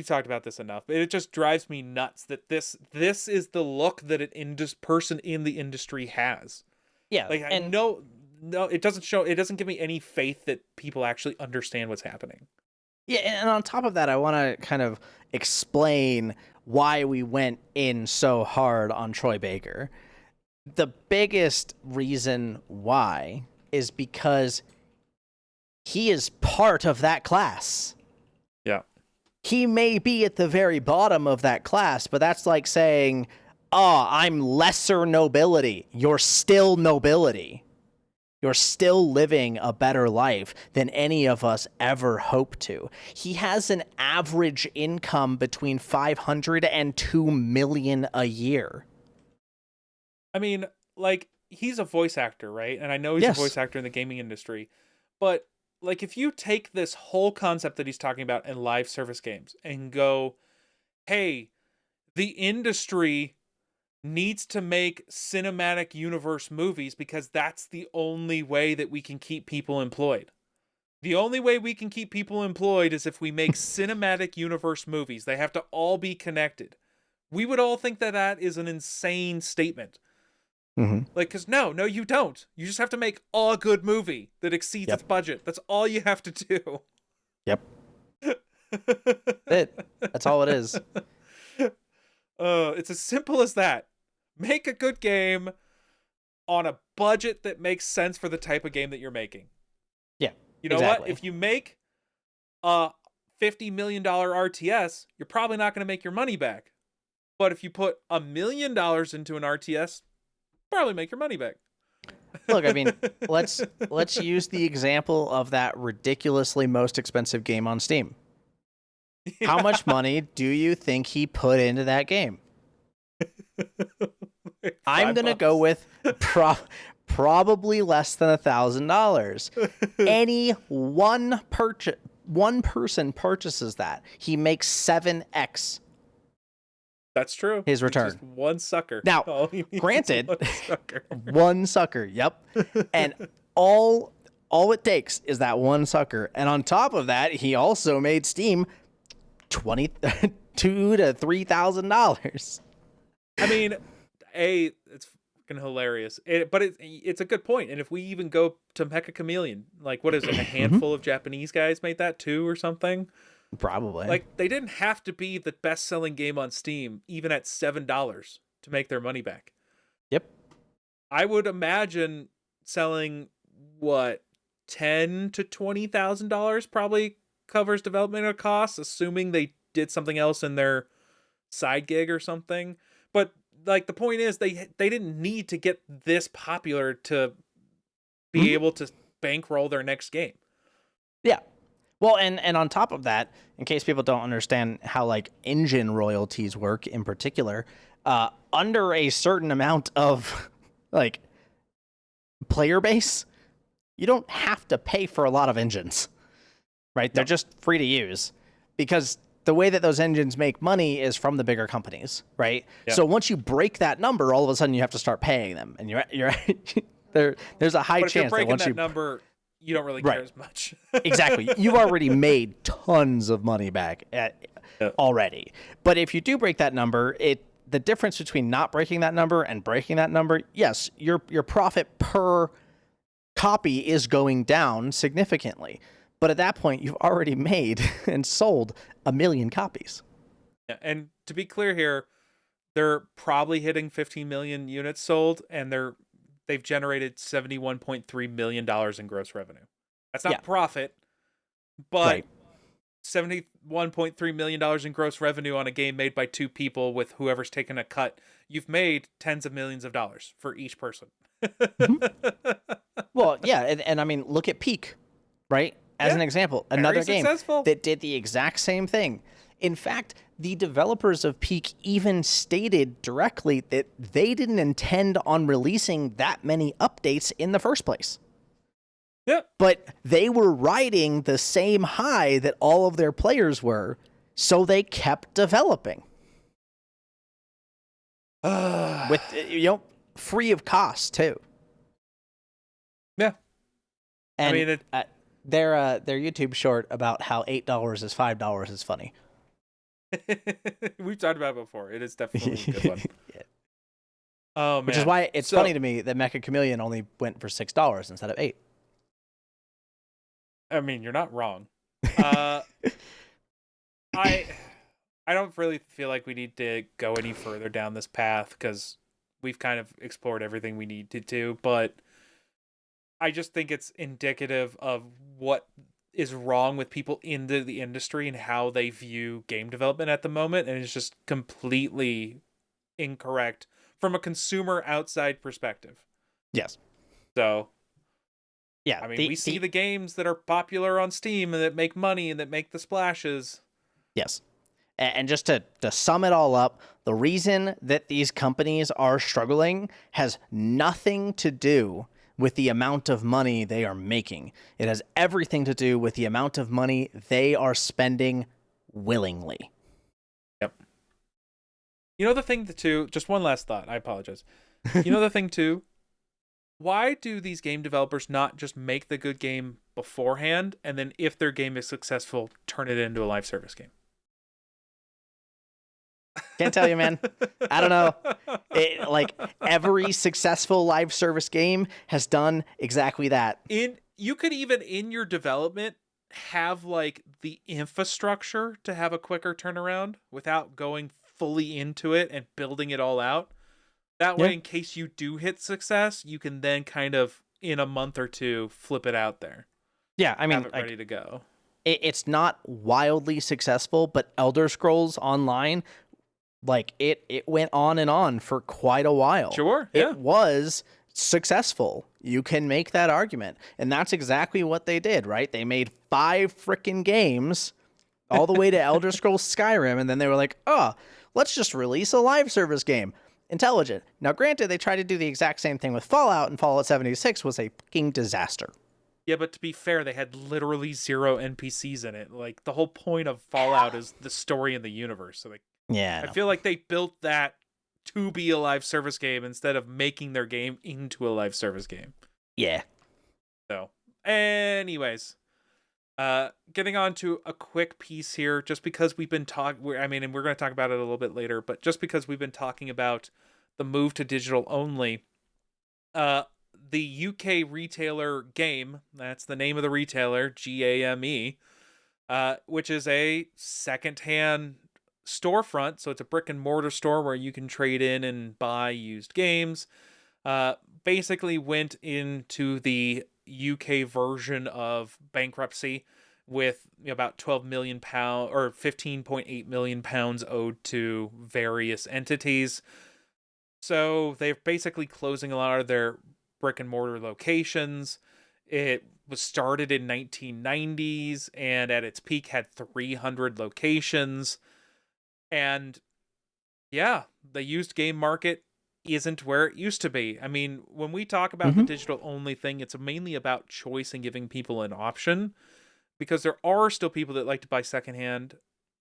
talked about this enough, but it just drives me nuts that this is the look that an person in the industry has. Yeah. Like, and no, it doesn't give me any faith that people actually understand what's happening. Yeah, and on top of that, I want to kind of explain why we went in so hard on Troy Baker. The biggest reason why is because he is part of that class. Yeah. He may be at the very bottom of that class, but that's like saying, oh, I'm lesser nobility. You're still nobility. You're still living a better life than any of us ever hoped to. He has an average income between $500 and $2 million a year. I mean, like, he's a voice actor, right? And I know he's a voice actor in the gaming industry. But, like, if you take this whole concept that he's talking about in live service games and go, hey, the industry needs to make cinematic universe movies because that's the only way that we can keep people employed. The only way we can keep people employed is if we make cinematic universe movies. They have to all be connected. We would all think that that is an insane statement. Mm-hmm. Like, because no, you don't. You just have to make a good movie that exceeds its budget. That's all you have to do. Yep. That's all it is. It's as simple as that. Make a good game on a budget that makes sense for the type of game that you're making. Yeah. You know what? If you make a $50 million RTS, you're probably not going to make your money back. But if you put $1 million into an RTS, probably make your money back. Look, I mean, let's use the example of that ridiculously most expensive game on Steam. Yeah. How much money do you think he put into that game? I'm going to go with probably less than $1,000. Any one person purchases that, he makes 7x. That's true. His return. Just one sucker. Now, granted, one sucker. Yep. And all it takes is that one sucker. And on top of that, he also made Steam $2,000 to $3,000. I mean, it's freaking hilarious. But it's a good point. And if we even go to Mecha Chameleon, like what is it? A handful of Japanese guys made that too, or something. Probably. Like they didn't have to be the best-selling game on Steam, even at $7 to make their money back. Yep. I would imagine selling what $10,000 to $20,000 probably covers development costs, assuming they did something else in their side gig or something. But like the point is, they didn't need to get this popular to be able to bankroll their next game. Yeah. Well, and on top of that, in case people don't understand how like engine royalties work in particular, under a certain amount of like player base, you don't have to pay for a lot of engines, right? They're just free to use because the way that those engines make money is from the bigger companies, right? Yep. So once you break that number, all of a sudden you have to start paying them, and you're there's a high chance that once that number, you don't really care as much. Exactly. You've already made tons of money back already. But if you do break that number, the difference between not breaking that number and breaking that number, yes, your profit per copy is going down significantly. But at that point, you've already made and sold 1 million copies. Yeah, and to be clear here, they're probably hitting 15 million units sold, and they've generated $71.3 million in gross revenue. That's not profit, but $71.3 million in gross revenue on a game made by 2 people with whoever's taken a cut. You've made tens of millions of dollars for each person. Well, yeah, and I mean, look at Peak, right? As an example, another game that did the exact same thing. In fact, the developers of Peak even stated directly that they didn't intend on releasing that many updates in the first place. Yeah. But they were riding the same high that all of their players were, so they kept developing. With, free of cost, too. Yeah. And I mean, their YouTube short about how $8 is $5 is funny. We've talked about it before. It is definitely a good one. Yeah. Oh, man. Which is why it's funny to me that Mecha Chameleon only went for $6 instead of $8. I mean, you're not wrong. I don't really feel like we need to go any further down this path because we've kind of explored everything we needed to, but I just think it's indicative of what is wrong with people in the industry and how they view game development at the moment, and it's just completely incorrect from a consumer outside perspective. Yes. So, yeah, I mean, we see the games that are popular on Steam and that make money and that make the splashes. Yes. And just to sum it all up, the reason that these companies are struggling has nothing to do with the amount of money they are making. It has everything to do with the amount of money they are spending willingly. Yep. You know the thing too, just one last thought, I apologize. You know the thing too, why do these game developers not just make the good game beforehand, and then if their game is successful, turn it into a live service game? Can't tell you, man. I don't know. Like every successful live service game has done exactly that. You could even in your development have like the infrastructure to have a quicker turnaround without going fully into it and building it all out. That way, in case you do hit success, you can then kind of in a month or two flip it out there. Yeah, I mean, have it ready to go. It's not wildly successful, but Elder Scrolls Online, like it went on and on for quite a while. Sure, yeah. It was successful. You can make that argument. And that's exactly what they did, right? They made 5 freaking games all the way to Elder Scrolls Skyrim, and then they were like, oh, let's just release a live service game. Intelligent. Now, granted, they tried to do the exact same thing with Fallout, and Fallout 76 was a fucking disaster. Yeah, but to be fair, they had literally 0 NPCs in it. Like, the whole point of Fallout is the story in the universe. So, like, yeah, I feel like they built that to be a live service game instead of making their game into a live service game. Yeah. So, anyways, getting on to a quick piece here, just because we've been talking, and we're going to talk about it a little bit later, but just because we've been talking about the move to digital only, the UK retailer Game, that's the name of the retailer, GAME, which is a secondhand storefront. So it's a brick and mortar store where you can trade in and buy used games. Basically went into the UK version of bankruptcy with about 12 million pounds or 15.8 million pounds owed to various entities. So they're basically closing a lot of their brick and mortar locations. It was started in 1990s and at its peak had 300 locations. And yeah, the used game market isn't where it used to be. I mean, when we talk about the digital only thing, it's mainly about choice and giving people an option, because there are still people that like to buy secondhand.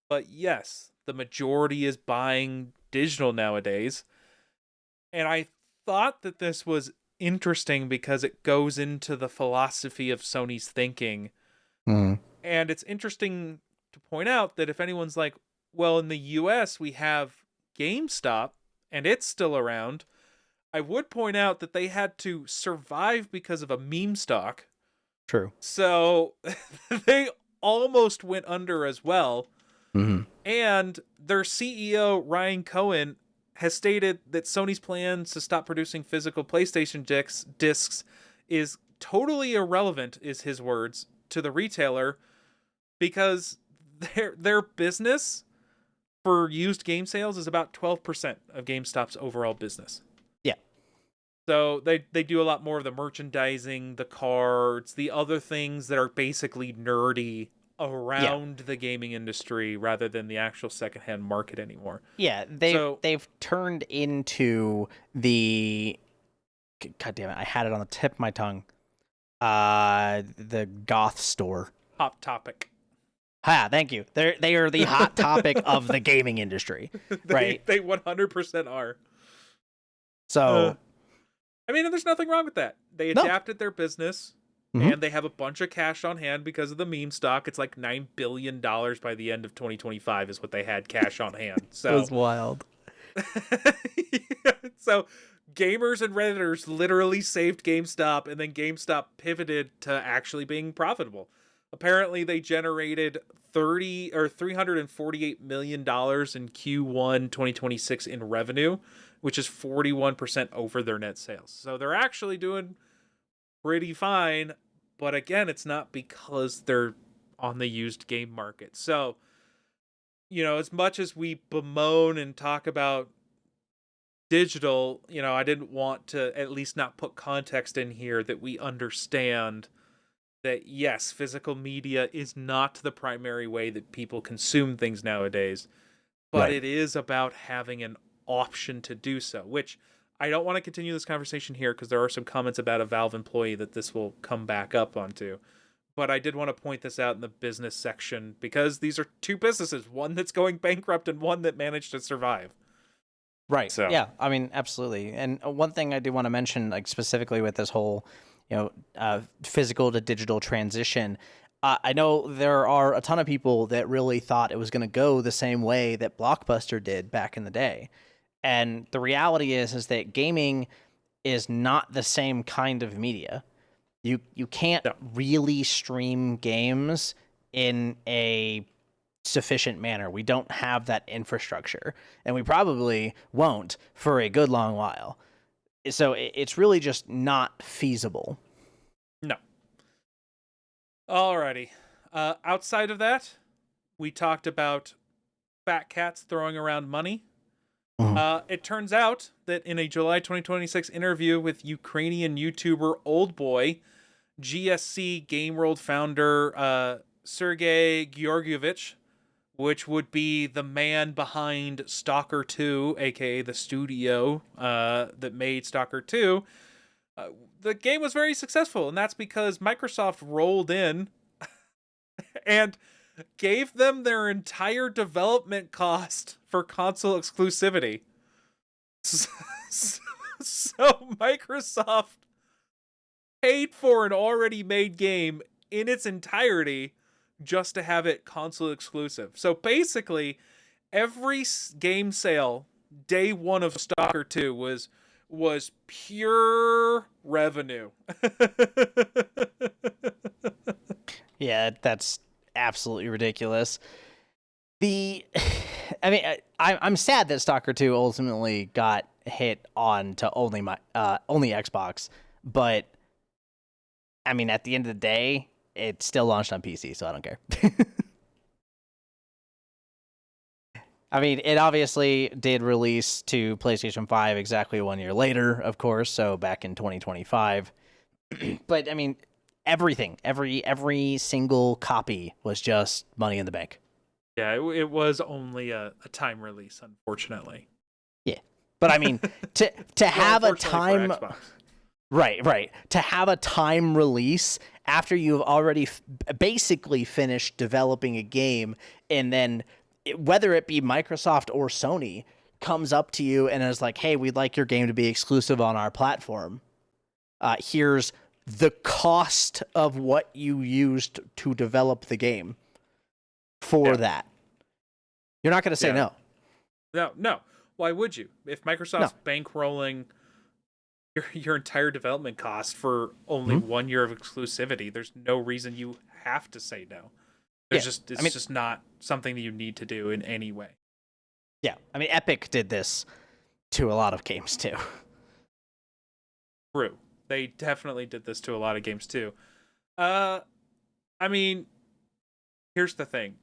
But yes, the majority is buying digital nowadays. And I thought that this was interesting because it goes into the philosophy of Sony's thinking. Mm. And it's interesting to point out that if anyone's like, well, in the US, we have GameStop and it's still around, I would point out that they had to survive because of a meme stock. True. So they almost went under as well. Mm-hmm. And their CEO, Ryan Cohen, has stated that Sony's plans to stop producing physical PlayStation discs is totally irrelevant, is his words, to the retailer, because their business for used game sales is about 12% of GameStop's overall business. Yeah. So they do a lot more of the merchandising, the cards, the other things that are basically nerdy around the gaming industry rather than the actual secondhand market anymore. Yeah, they've turned into the, God damn it, I had it on the tip of my tongue. The goth store. Hot Topic. Thank you. They are the hot topic of the gaming industry, right? They 100% are. So, I mean, there's nothing wrong with that. They adapted their business, and they have a bunch of cash on hand because of the meme stock. It's like $9 billion by the end of 2025 is what they had cash on hand. So it was wild. So gamers and Redditors literally saved GameStop, and then GameStop pivoted to actually being profitable. Apparently, they generated $348 million in Q1 2026 in revenue, which is 41% over their net sales. So they're actually doing pretty fine, but again, it's not because they're on the used game market. So, as much as we bemoan and talk about digital, I didn't want to at least not put context in here that we understand that yes, physical media is not the primary way that people consume things nowadays, but it is about having an option to do so, which I don't want to continue this conversation here because there are some comments about a Valve employee that this will come back up onto. But I did want to point this out in the business section because these are two businesses, one that's going bankrupt and one that managed to survive. Right. So. Yeah, I mean, absolutely. And one thing I do want to mention, like specifically with this whole, physical to digital transition, I know there are a ton of people that really thought it was going to go the same way that Blockbuster did back in the day. And the reality is that gaming is not the same kind of media. You can't really stream games in a sufficient manner. We don't have that infrastructure, and we probably won't for a good long while. So it's really just not feasible. No. Alrighty. Outside of that, we talked about fat cats throwing around money. It turns out that in a July 2026 interview with Ukrainian YouTuber Oldboy, GSC Game World founder Sergey Georgievich, which would be the man behind Stalker 2, aka the studio that made Stalker 2, the game was very successful, and that's because Microsoft rolled in and gave them their entire development cost for console exclusivity. So Microsoft paid for an already made game in its entirety just to have it console exclusive. So basically, every game sale day one of Stalker 2 was, was pure revenue. Yeah, that's absolutely ridiculous. I mean, I'm sad that S.T.A.L.K.E.R 2 ultimately got hit on to only Xbox, but I mean, at the end of the day, it still launched on PC, so I don't care. I mean, it obviously did release to PlayStation 5 exactly 1 year later, of course, so back in 2025. But I mean, every single copy was just money in the bank. Yeah, it was only a time release, unfortunately. Yeah. But I mean, to have a time right, to have a time release after you've already basically finished developing a game, and then whether it be Microsoft or Sony comes up to you and is like, "Hey, we'd like your game to be exclusive on our platform. Here's the cost of what you used to develop the game for that." You're not going to say no. No. Why would you? If Microsoft's bankrolling your entire development cost for only 1 year of exclusivity, there's no reason you have to say no. It's just not something that you need to do in any way. Yeah, I mean, Epic did this to a lot of games too. True. They definitely did this to a lot of games too. I mean, here's the thing.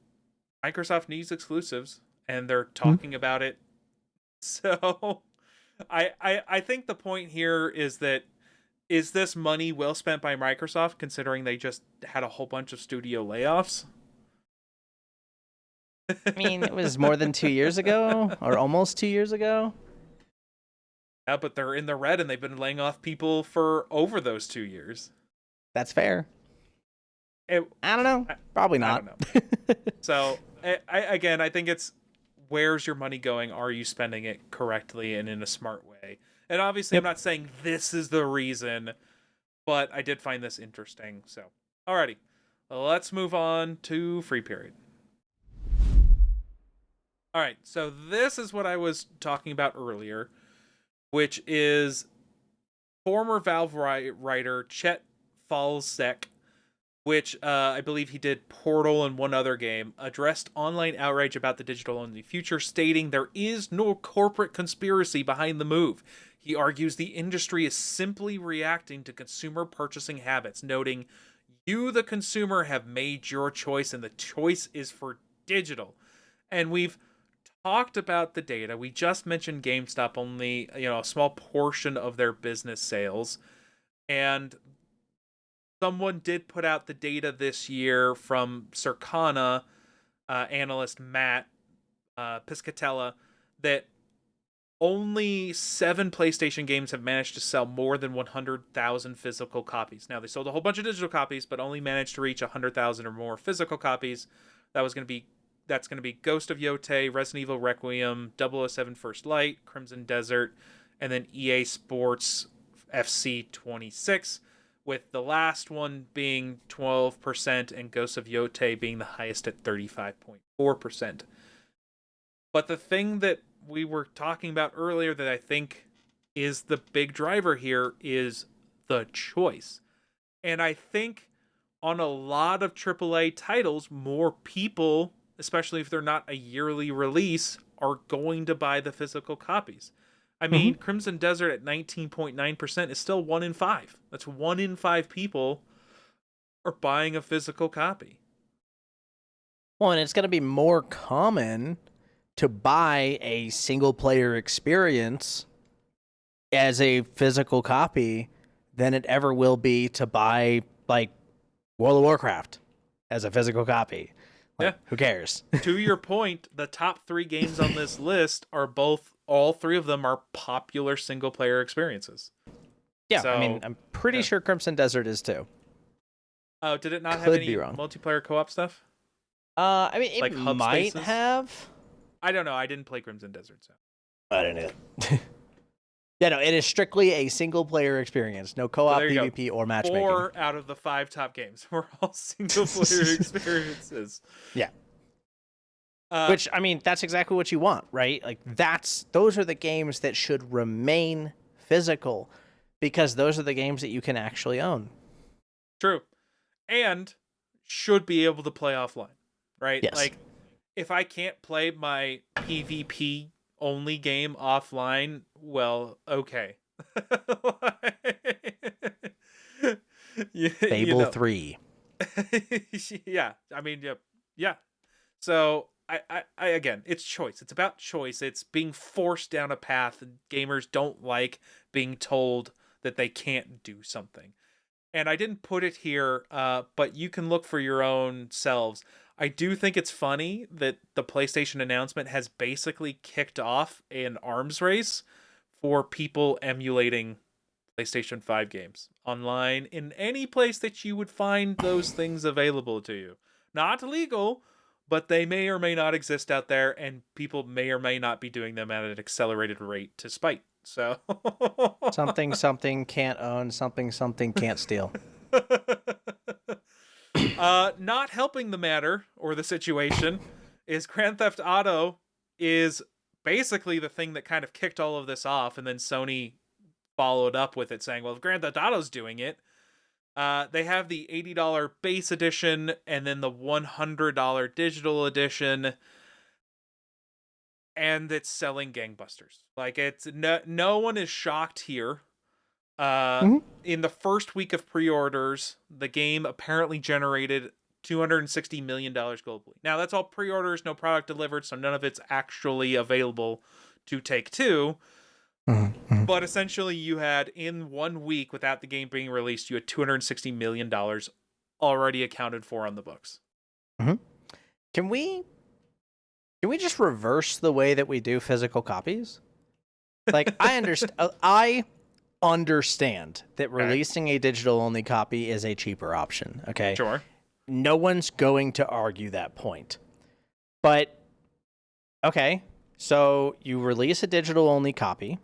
Microsoft needs exclusives, and they're talking about it. So I think the point here is that, is this money well spent by Microsoft, considering they just had a whole bunch of studio layoffs? I mean, it was more than 2 years ago, or almost 2 years ago. Yeah, but they're in the red, and they've been laying off people for over those 2 years. That's fair. I don't know. Probably not. I don't know. So, I think it's, where's your money going? Are you spending it correctly and in a smart way? And obviously, I'm not saying this is the reason, but I did find this interesting. So, alrighty. Let's move on to free period. Alright, so this is what I was talking about earlier, which is former Valve writer Chet Falsek, which I believe he did Portal and one other game, addressed online outrage about the digital-only future, stating there is no corporate conspiracy behind the move. He argues the industry is simply reacting to consumer purchasing habits, noting, "You, the consumer, have made your choice, and the choice is for digital." And we've talked about the data. We just mentioned GameStop, only a small portion of their business sales, and someone did put out the data this year from Circana analyst Matt Piscatella that only 7 PlayStation games have managed to sell more than 100,000 physical copies. Now, they sold a whole bunch of digital copies, but only managed to reach 100,000 or more physical copies. That's going to be Ghost of Yotei, Resident Evil Requiem, 007 First Light, Crimson Desert, and then EA Sports FC 26, with the last one being 12% and Ghost of Yotei being the highest at 35.4%. But the thing that we were talking about earlier that I think is the big driver here is the choice. And I think on a lot of AAA titles, more people, especially if they're not a yearly release, are going to buy the physical copies. I mean, Crimson Desert at 19.9% is still 1 in 5. That's 1 in 5 people are buying a physical copy. Well, and it's going to be more common to buy a single-player experience as a physical copy than it ever will be to buy, like, World of Warcraft as a physical copy. Like, who cares? To your point, the top 3 games on this list are all 3 of them are popular single-player experiences. Yeah, so, I mean, I'm pretty sure Crimson Desert is too. Oh, did it not have any multiplayer co-op stuff? I mean, it might have. I don't know. I didn't play Crimson Desert, so. I don't know. Yeah, no, it is strictly a single-player experience. No co-op, PvP, or matchmaking. 4 out of the 5 top games were all single-player experiences. Yeah. Which, I mean, that's exactly what you want, right? Like, those are the games that should remain physical, because those are the games that you can actually own. True. And should be able to play offline, right? Yes. Like, if I can't play my PvP only game offline, well, okay. Fable 3. Yeah, I mean, yeah. So I again, it's choice. It's about choice. It's being forced down a path. Gamers don't like being told that they can't do something. And I didn't put it here, but you can look for your own selves. I do think it's funny that the PlayStation announcement has basically kicked off an arms race for people emulating PlayStation 5 games online in any place that you would find those things available to you. Not illegal, but they may or may not exist out there, and people may or may not be doing them at an accelerated rate to spite. So something can't own, something can't steal. Not helping the matter or the situation is Grand Theft Auto is basically the thing that kind of kicked all of this off, and then Sony followed up with it saying, well, if Grand Theft Auto's doing it, they have the $80 base edition and then the $100 digital edition, and it's selling gangbusters. Like, it's no one is shocked here. In the first week of pre-orders, the game apparently generated $260 million globally. Now, that's all pre-orders, no product delivered, so none of it's actually available to Take-Two. But essentially, you had, in 1 week without the game being released, you had $260 million already accounted for on the books. Can we just reverse the way that we do physical copies? Like, I understand that releasing a digital only copy is a cheaper option. Okay, sure. No one's going to argue that point. But okay, so you release a digital only copy.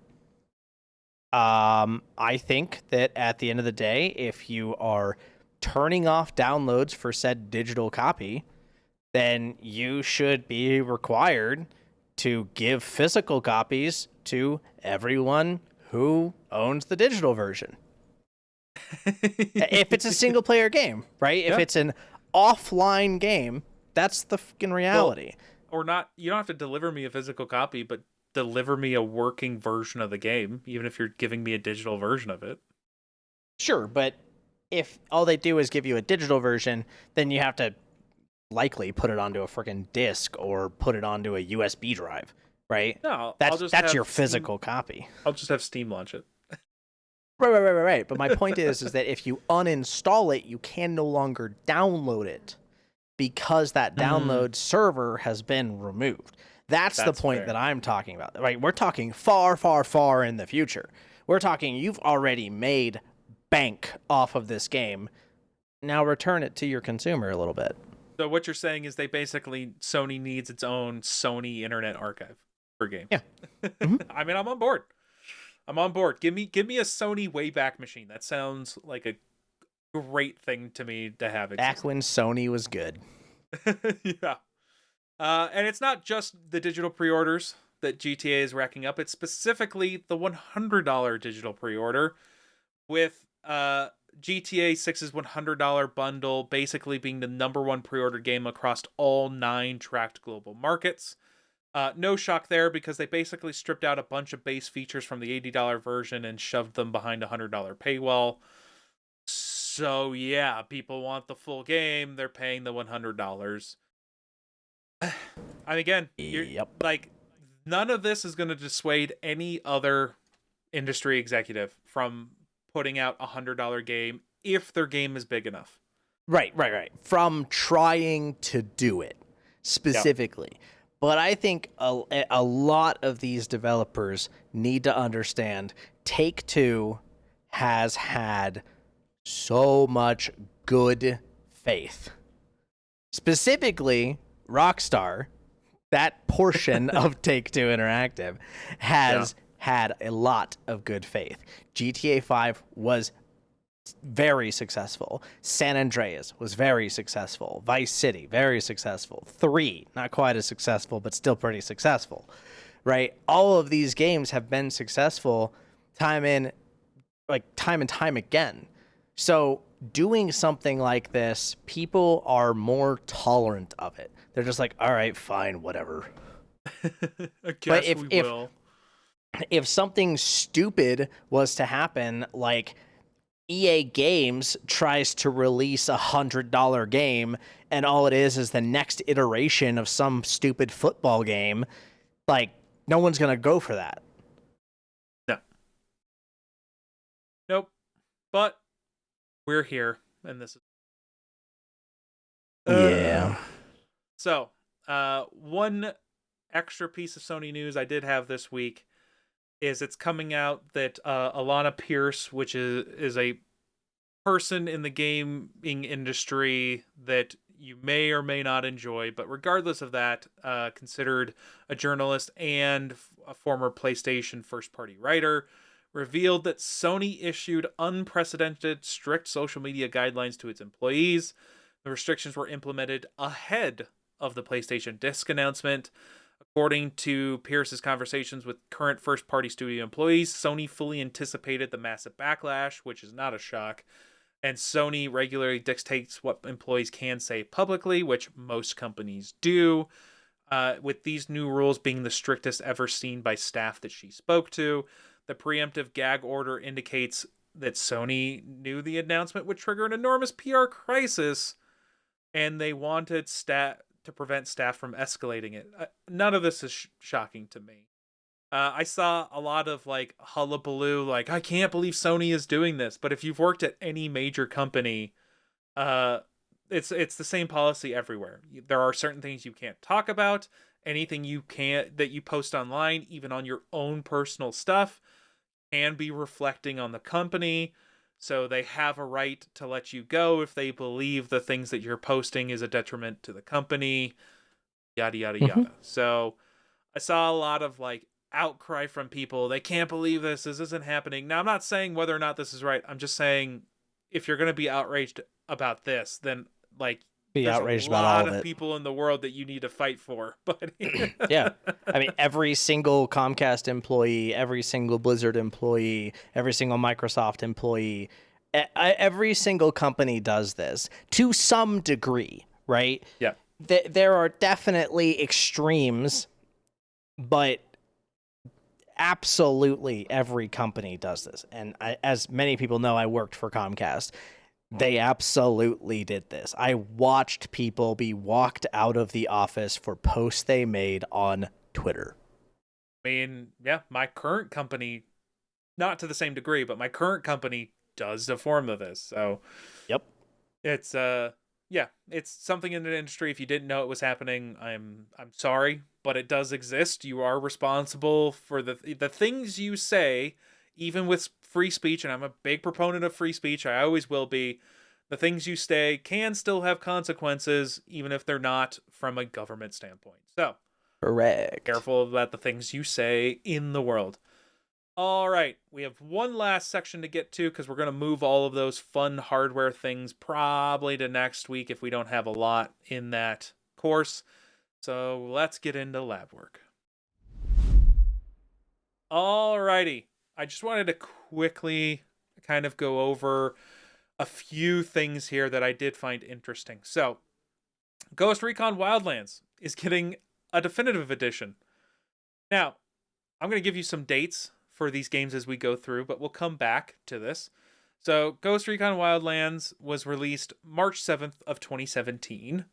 I think that at the end of the day, if you are turning off downloads for said digital copy, then you should be required to give physical copies to everyone who owns the digital version. If it's a single player game, right? If it's an offline game, that's the fucking reality. Well, or not, you don't have to deliver me a physical copy, but deliver me a working version of the game, even if you're giving me a digital version of it. Sure, but if all they do is give you a digital version, then you have to likely put it onto a freaking disc or put it onto a USB drive, right? No, that's your physical copy. I'll just have Steam launch it. Right. But my point is that if you uninstall it, you can no longer download it because that download server has been removed. That's the point that I'm talking about. Right? We're talking far, far, far in the future. We're talking you've already made bank off of this game. Now return it to your consumer a little bit. So what you're saying is Sony needs its own Sony Internet Archive for games. Yeah. I mean, I'm on board. Give me a Sony Wayback Machine. That sounds like a great thing to me to have. Back when Sony was good. Yeah. And it's not just the digital pre-orders that GTA is racking up. It's specifically the $100 digital pre-order with GTA 6's $100 bundle basically being the #1 pre-order game across all 9 tracked global markets. No shock there because they basically stripped out a bunch of base features from the $80 version and shoved them behind a $100 paywall. So yeah, people want the full game. They're paying the $100. And again, like, none of this is going to dissuade any other industry executive from putting out a $100 game if their game is big enough. Right. From trying to do it specifically. Yep. But I think a lot of these developers need to understand Take-Two has had so much good faith. Specifically, Rockstar, that portion of Take-Two Interactive, has had a lot of good faith. GTA 5 was very successful. San Andreas was very successful. Vice City, very successful. 3, not quite as successful, but still pretty successful, right? All of these games have been successful time and time again. So doing something like this, people are more tolerant of it. They're just like, all right, fine, whatever. I But guess we will. if something stupid was to happen, like EA Games tries to release $100 game, and all it is the next iteration of some stupid football game, like, no one's gonna go for that. No. Nope. But we're here, and this is Yeah. So, one extra piece of Sony news I did have this week is it's coming out that Alana Pierce, which is a person in the gaming industry that you may or may not enjoy, but regardless of that, considered a journalist and a former PlayStation first-party writer, revealed that Sony issued unprecedented strict social media guidelines to its employees. The restrictions were implemented ahead of the PlayStation Disc announcement. According to Pierce's conversations with current first-party studio employees, Sony fully anticipated the massive backlash, which is not a shock. And Sony regularly dictates what employees can say publicly, which most companies do, with these new rules being the strictest ever seen by staff that she spoke to. The preemptive gag order indicates that Sony knew the announcement would trigger an enormous PR crisis, and they wanted to prevent staff from escalating it. None of this is shocking to me. I saw a lot of like hullabaloo, like, I can't believe Sony is doing this. But if you've worked at any major company, it's the same policy everywhere. There are certain things you can't talk about. Anything that you post online, even on your own personal stuff, can be reflecting on the company. So they have a right to let you go if they believe the things that you're posting is a detriment to the company, yada, yada, yada. So I saw a lot of like outcry from people. They can't believe this isn't happening. Now, I'm not saying whether or not this is right. I'm just saying if you're going to be outraged about this, then like Be there's outraged a about lot all of of it. people in the world that you need to fight for. But Yeah. I mean, every single Comcast employee, every single Blizzard employee, every single Microsoft employee, every single company does this to some degree, right? Yeah. There are definitely extremes, but absolutely every company does this. And as many people know, I worked for Comcast. They absolutely did this. I watched people be walked out of the office for posts they made on Twitter. I mean, yeah, my current company, not to the same degree, but my current company does a form of this. So Yep. it's yeah, it's something in the industry. If you didn't know it was happening, I'm sorry, but it does exist. You are responsible for the things you say, even with free speech, and I'm a big proponent of free speech. I always will be. The things you say can still have consequences, even if they're not from a government standpoint. So, Correct. careful about the things you say in the world. All right, we have one last section to get to because we're going to move all of those fun hardware things probably to next week if we don't have a lot in that course. So let's get into lab work. All righty, I just wanted to quickly kind of go over a few things here that I did find interesting. So, Ghost Recon Wildlands is getting a definitive edition. Now, I'm going to give you some dates for these games as we go through, but we'll come back to this. So, Ghost Recon Wildlands was released March 7th of 2017,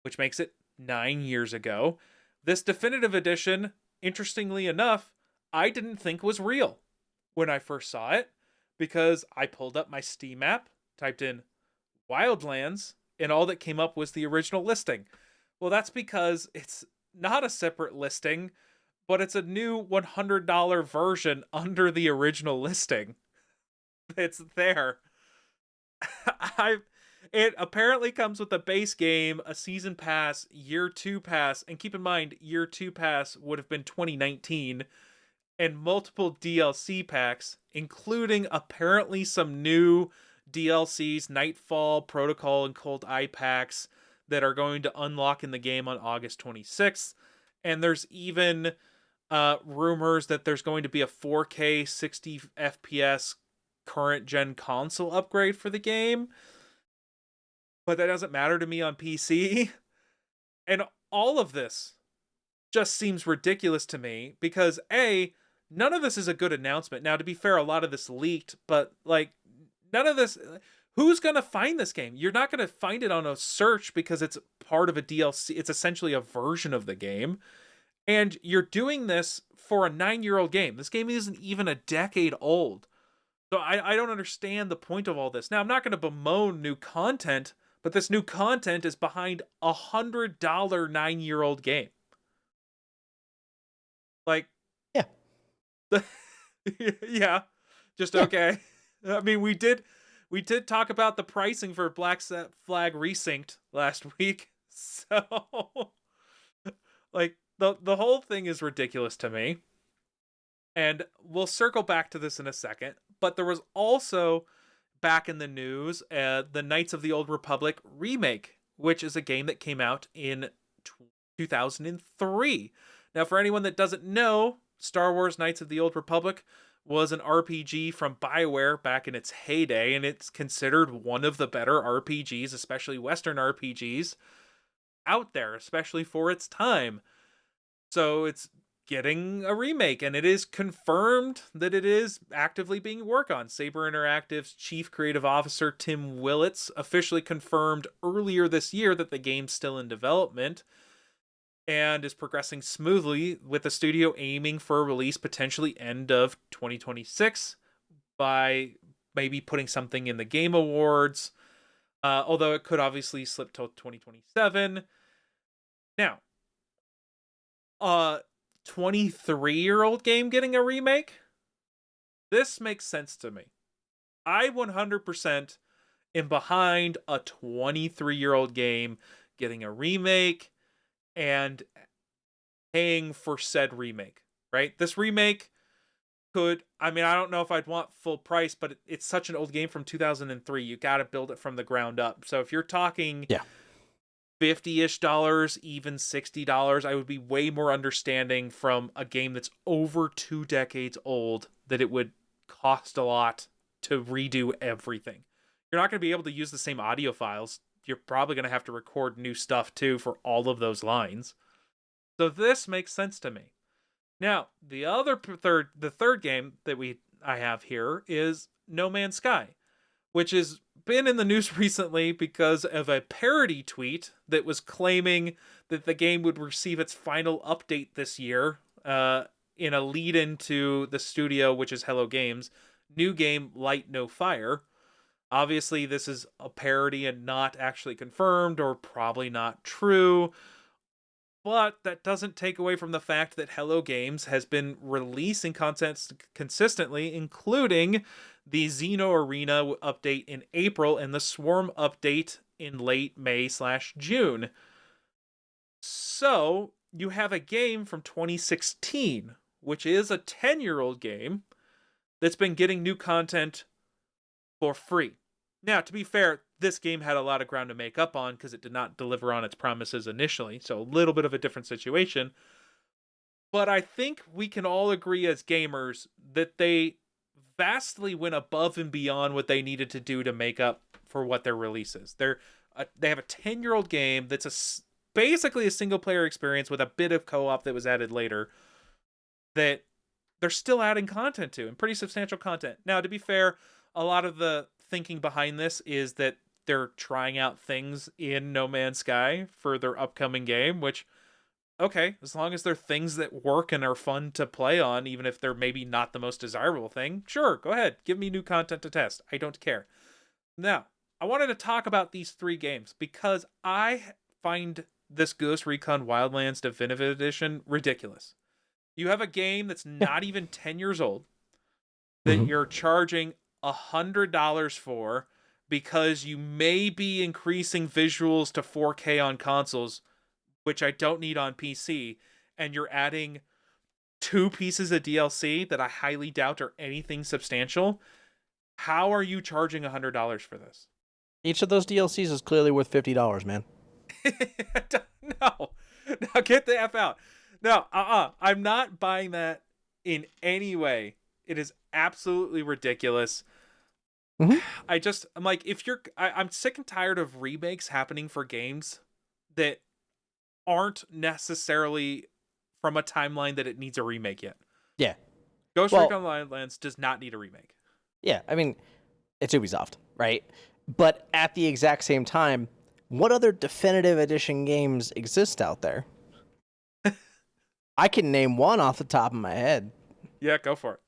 which makes it 9 years ago. This definitive edition, interestingly enough, I didn't think was real when I first saw it, because I pulled up my Steam app, typed in Wildlands, and all that came up was the original listing. Well, that's because it's not a separate listing, but it's a new $100 version under the original listing. It's there. It apparently comes with a base game, a season pass, year 2 pass, and keep in mind, year 2 pass would have been 2019, and multiple DLC packs, including apparently some new DLCs, Nightfall, Protocol, and Cold Eye packs that are going to unlock in the game on August 26th. And there's even rumors that there's going to be a 4K 60 FPS current gen console upgrade for the game, but that doesn't matter to me on PC. And all of this just seems ridiculous to me because none of this is a good announcement. Now, to be fair, a lot of this leaked, but like none of this, who's going to find this game? You're not going to find it on a search because it's part of a DLC. It's essentially a version of the game. And you're doing this for a 9-year-old game. This game isn't even a decade old. So I don't understand the point of all this. Now, I'm not going to bemoan new content, but this new content is behind a $100 9-year-old game. Like, yeah. Yeah, just okay. I mean, we did talk about the pricing for Black Flag Resynced last week. So, like, the whole thing is ridiculous to me. And we'll circle back to this in a second. But there was also, back in the news, the Knights of the Old Republic remake, which is a game that came out in 2003. Now, for anyone that doesn't know, Star Wars Knights of the Old Republic was an RPG from BioWare back in its heyday, and it's considered one of the better RPGs, especially Western RPGs, out there, especially for its time. So it's getting a remake, and it is confirmed that it is actively being worked on. Saber Interactive's chief creative officer, Tim Willits, officially confirmed earlier this year that the game's still in development and is progressing smoothly, with the studio aiming for a release potentially end of 2026 by maybe putting something in the Game Awards, although it could obviously slip till 2027. Now, 23-year-old game getting a remake? This makes sense to me. I 100% am behind a 23-year-old game getting a remake and paying for said remake, right? This remake could, I mean, I don't know if I'd want full price, but it's such an old game from 2003. You got to build it from the ground up. So if you're talking $50-ish, even $60, I would be way more understanding from a game that's over 2 decades old that it would cost a lot to redo everything. You're not going to be able to use the same audio files. You're probably going to have to record new stuff too for all of those lines. So this makes sense to me. Now, the third game that I have here is No Man's Sky, which has been in the news recently because of a parody tweet that was claiming that the game would receive its final update this year, in a lead-in to the studio, which is Hello Games' new game Light No Fire. Obviously, this is a parody and not actually confirmed, or probably not true. But that doesn't take away from the fact that Hello Games has been releasing content consistently, including the Xeno Arena update in April and the Swarm update in late May/June. So you have a game from 2016, which is a 10-year-old game, that's been getting new content for free. Now, to be fair, this game had a lot of ground to make up on because it did not deliver on its promises initially, so a little bit of a different situation. But I think we can all agree as gamers that they vastly went above and beyond what they needed to do to make up for what their release is. They have a 10-year-old game that's basically a single-player experience with a bit of co-op that was added later that they're still adding content to, and pretty substantial content. Now, to be fair, a lot of the thinking behind this is that they're trying out things in No Man's Sky for their upcoming game, which, okay, as long as they're things that work and are fun to play on, even if they're maybe not the most desirable thing, sure, go ahead, give me new content to test. I don't care. Now, I wanted to talk about these 3 games because I find this Ghost Recon Wildlands Definitive Edition ridiculous. You have a game that's not even 10 years old that you're charging $100 for because you may be increasing visuals to 4K on consoles, which I don't need on PC, and you're adding 2 pieces of DLC that I highly doubt are anything substantial. How are you charging $100 for this? Each of those DLCs is clearly worth $50, man. No, get the F out. No, I'm not buying that in any way. It is absolutely ridiculous. Mm-hmm. I'm like, I'm sick and tired of remakes happening for games that aren't necessarily from a timeline that it needs a remake yet. Yeah. Ghost Well, Recon Wildlands does not need a remake. yeah. I mean, it's Ubisoft, right? But at the exact same time, what other definitive edition games exist out there? I can name one off the top of my head. Yeah, go for it.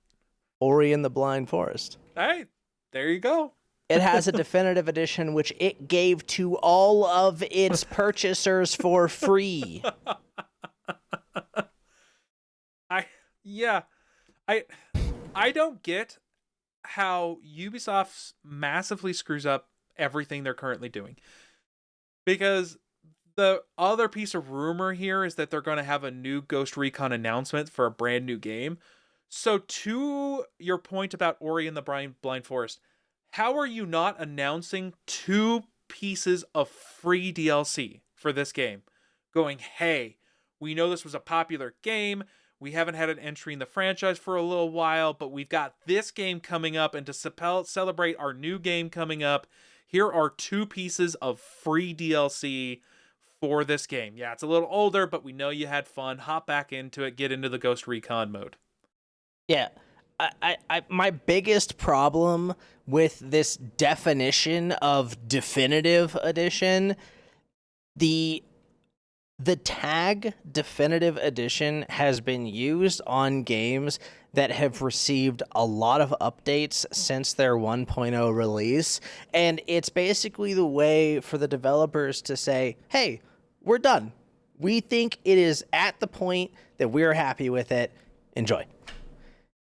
Ori and the Blind Forest. All right, there you go. It has a definitive edition which it gave to all of its purchasers for free. Yeah, I don't get how Ubisoft massively screws up everything they're currently doing. Because the other piece of rumor here is that they're going to have a new Ghost Recon announcement for a brand new game. So to your point about Ori and the Blind Forest, how are you not announcing 2 pieces of free DLC for this game? Going, hey, we know this was a popular game. We haven't had an entry in the franchise for a little while, but we've got this game coming up, and to celebrate our new game coming up, here are 2 pieces of free DLC for this game. Yeah, it's a little older, but we know you had fun. Hop back into it, get into the Ghost Recon mode. Yeah. My biggest problem with this definition of definitive edition, the tag definitive edition has been used on games that have received a lot of updates since their 1.0 release, and it's basically the way for the developers to say, hey, we're done. We think it is at the point that we're happy with it. Enjoy.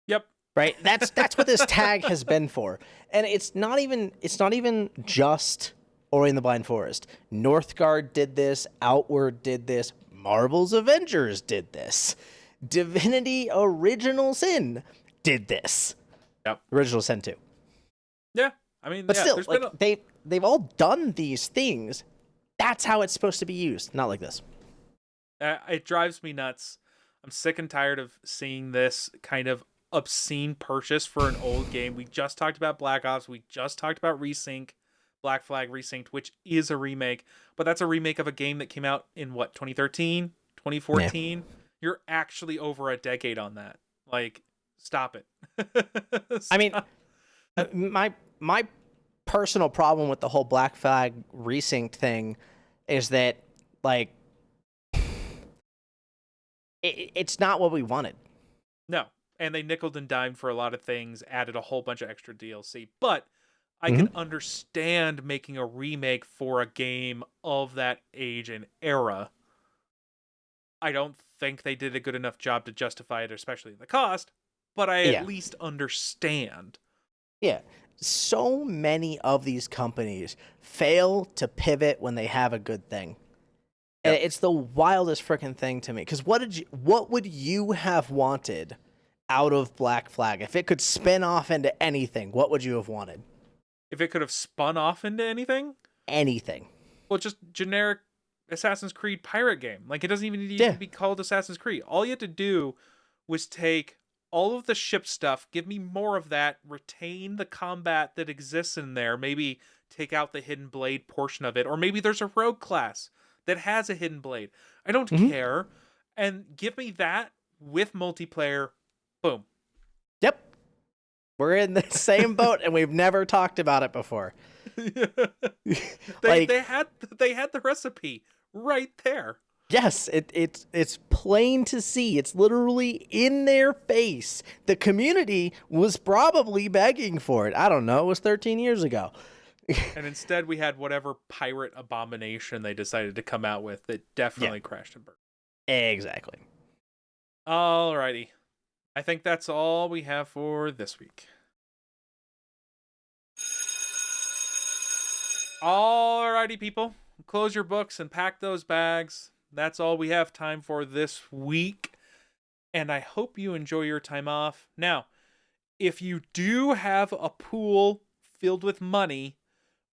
Yep. Right? That's what this tag has been for. And it's not even just Ori and the Blind Forest. Northgard did this, Outward did this, Marvel's Avengers did this. Divinity Original Sin did this. Yep. Original Sin 2. Yeah. I mean, But yeah, still, like, they've all done these things. That's how it's supposed to be used, not like this. It drives me nuts. I'm sick and tired of seeing this kind of obscene purchase for an old game. We just talked about Black Ops. We just talked about Resync, Black Flag Resynced, which is a remake, but that's a remake of a game that came out in 2013, 2014. Yeah. You're actually over a decade on that. Like, stop it. Stop. I mean, my personal problem with the whole Black Flag Resynced thing is that, like, it's not what we wanted. No. And they nickeled and dimed for a lot of things, added a whole bunch of extra DLC. But I can understand making a remake for a game of that age and era. I don't think they did a good enough job to justify it, especially the cost, but I at least understand. Yeah. So many of these companies fail to pivot when they have a good thing. Yep. And it's the wildest freaking thing to me. Because what would you have wanted out of Black Flag? If it could spin off into anything, what would you have wanted? If it could have spun off into anything? Anything. Well, just generic Assassin's Creed pirate game. Like, it doesn't even need to be called Assassin's Creed. All you had to do was take all of the ship stuff, give me more of that, retain the combat that exists in there, maybe take out the hidden blade portion of it, or maybe there's a rogue class that has a hidden blade. I don't care. And give me that with multiplayer. Boom. Yep. We're in the same boat, and we've never talked about it before. They had the recipe right there. Yes, it's plain to see. It's literally in their face. The community was probably begging for it. I don't know. It was 13 years ago. And instead we had whatever pirate abomination they decided to come out with that definitely crashed and burned. Exactly. Alrighty. I think that's all we have for this week. Alrighty, people. Close your books and pack those bags. That's all we have time for this week. And I hope you enjoy your time off. Now, if you do have a pool filled with money,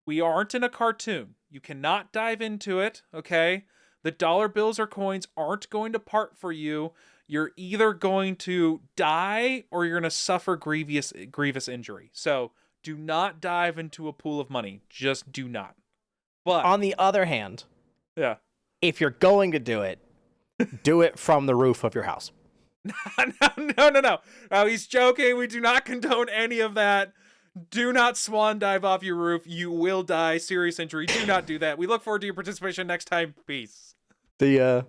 we aren't in a cartoon. You cannot dive into it, okay? The dollar bills or coins aren't going to part for you. You're either going to die or you're going to suffer grievous injury. So do not dive into a pool of money. Just do not. But on the other hand, yeah, if you're going to do it from the roof of your house. No. Oh, he's joking. We do not condone any of that. Do not swan dive off your roof. You will die. Serious injury. Do not do that. We look forward to your participation next time. Peace. The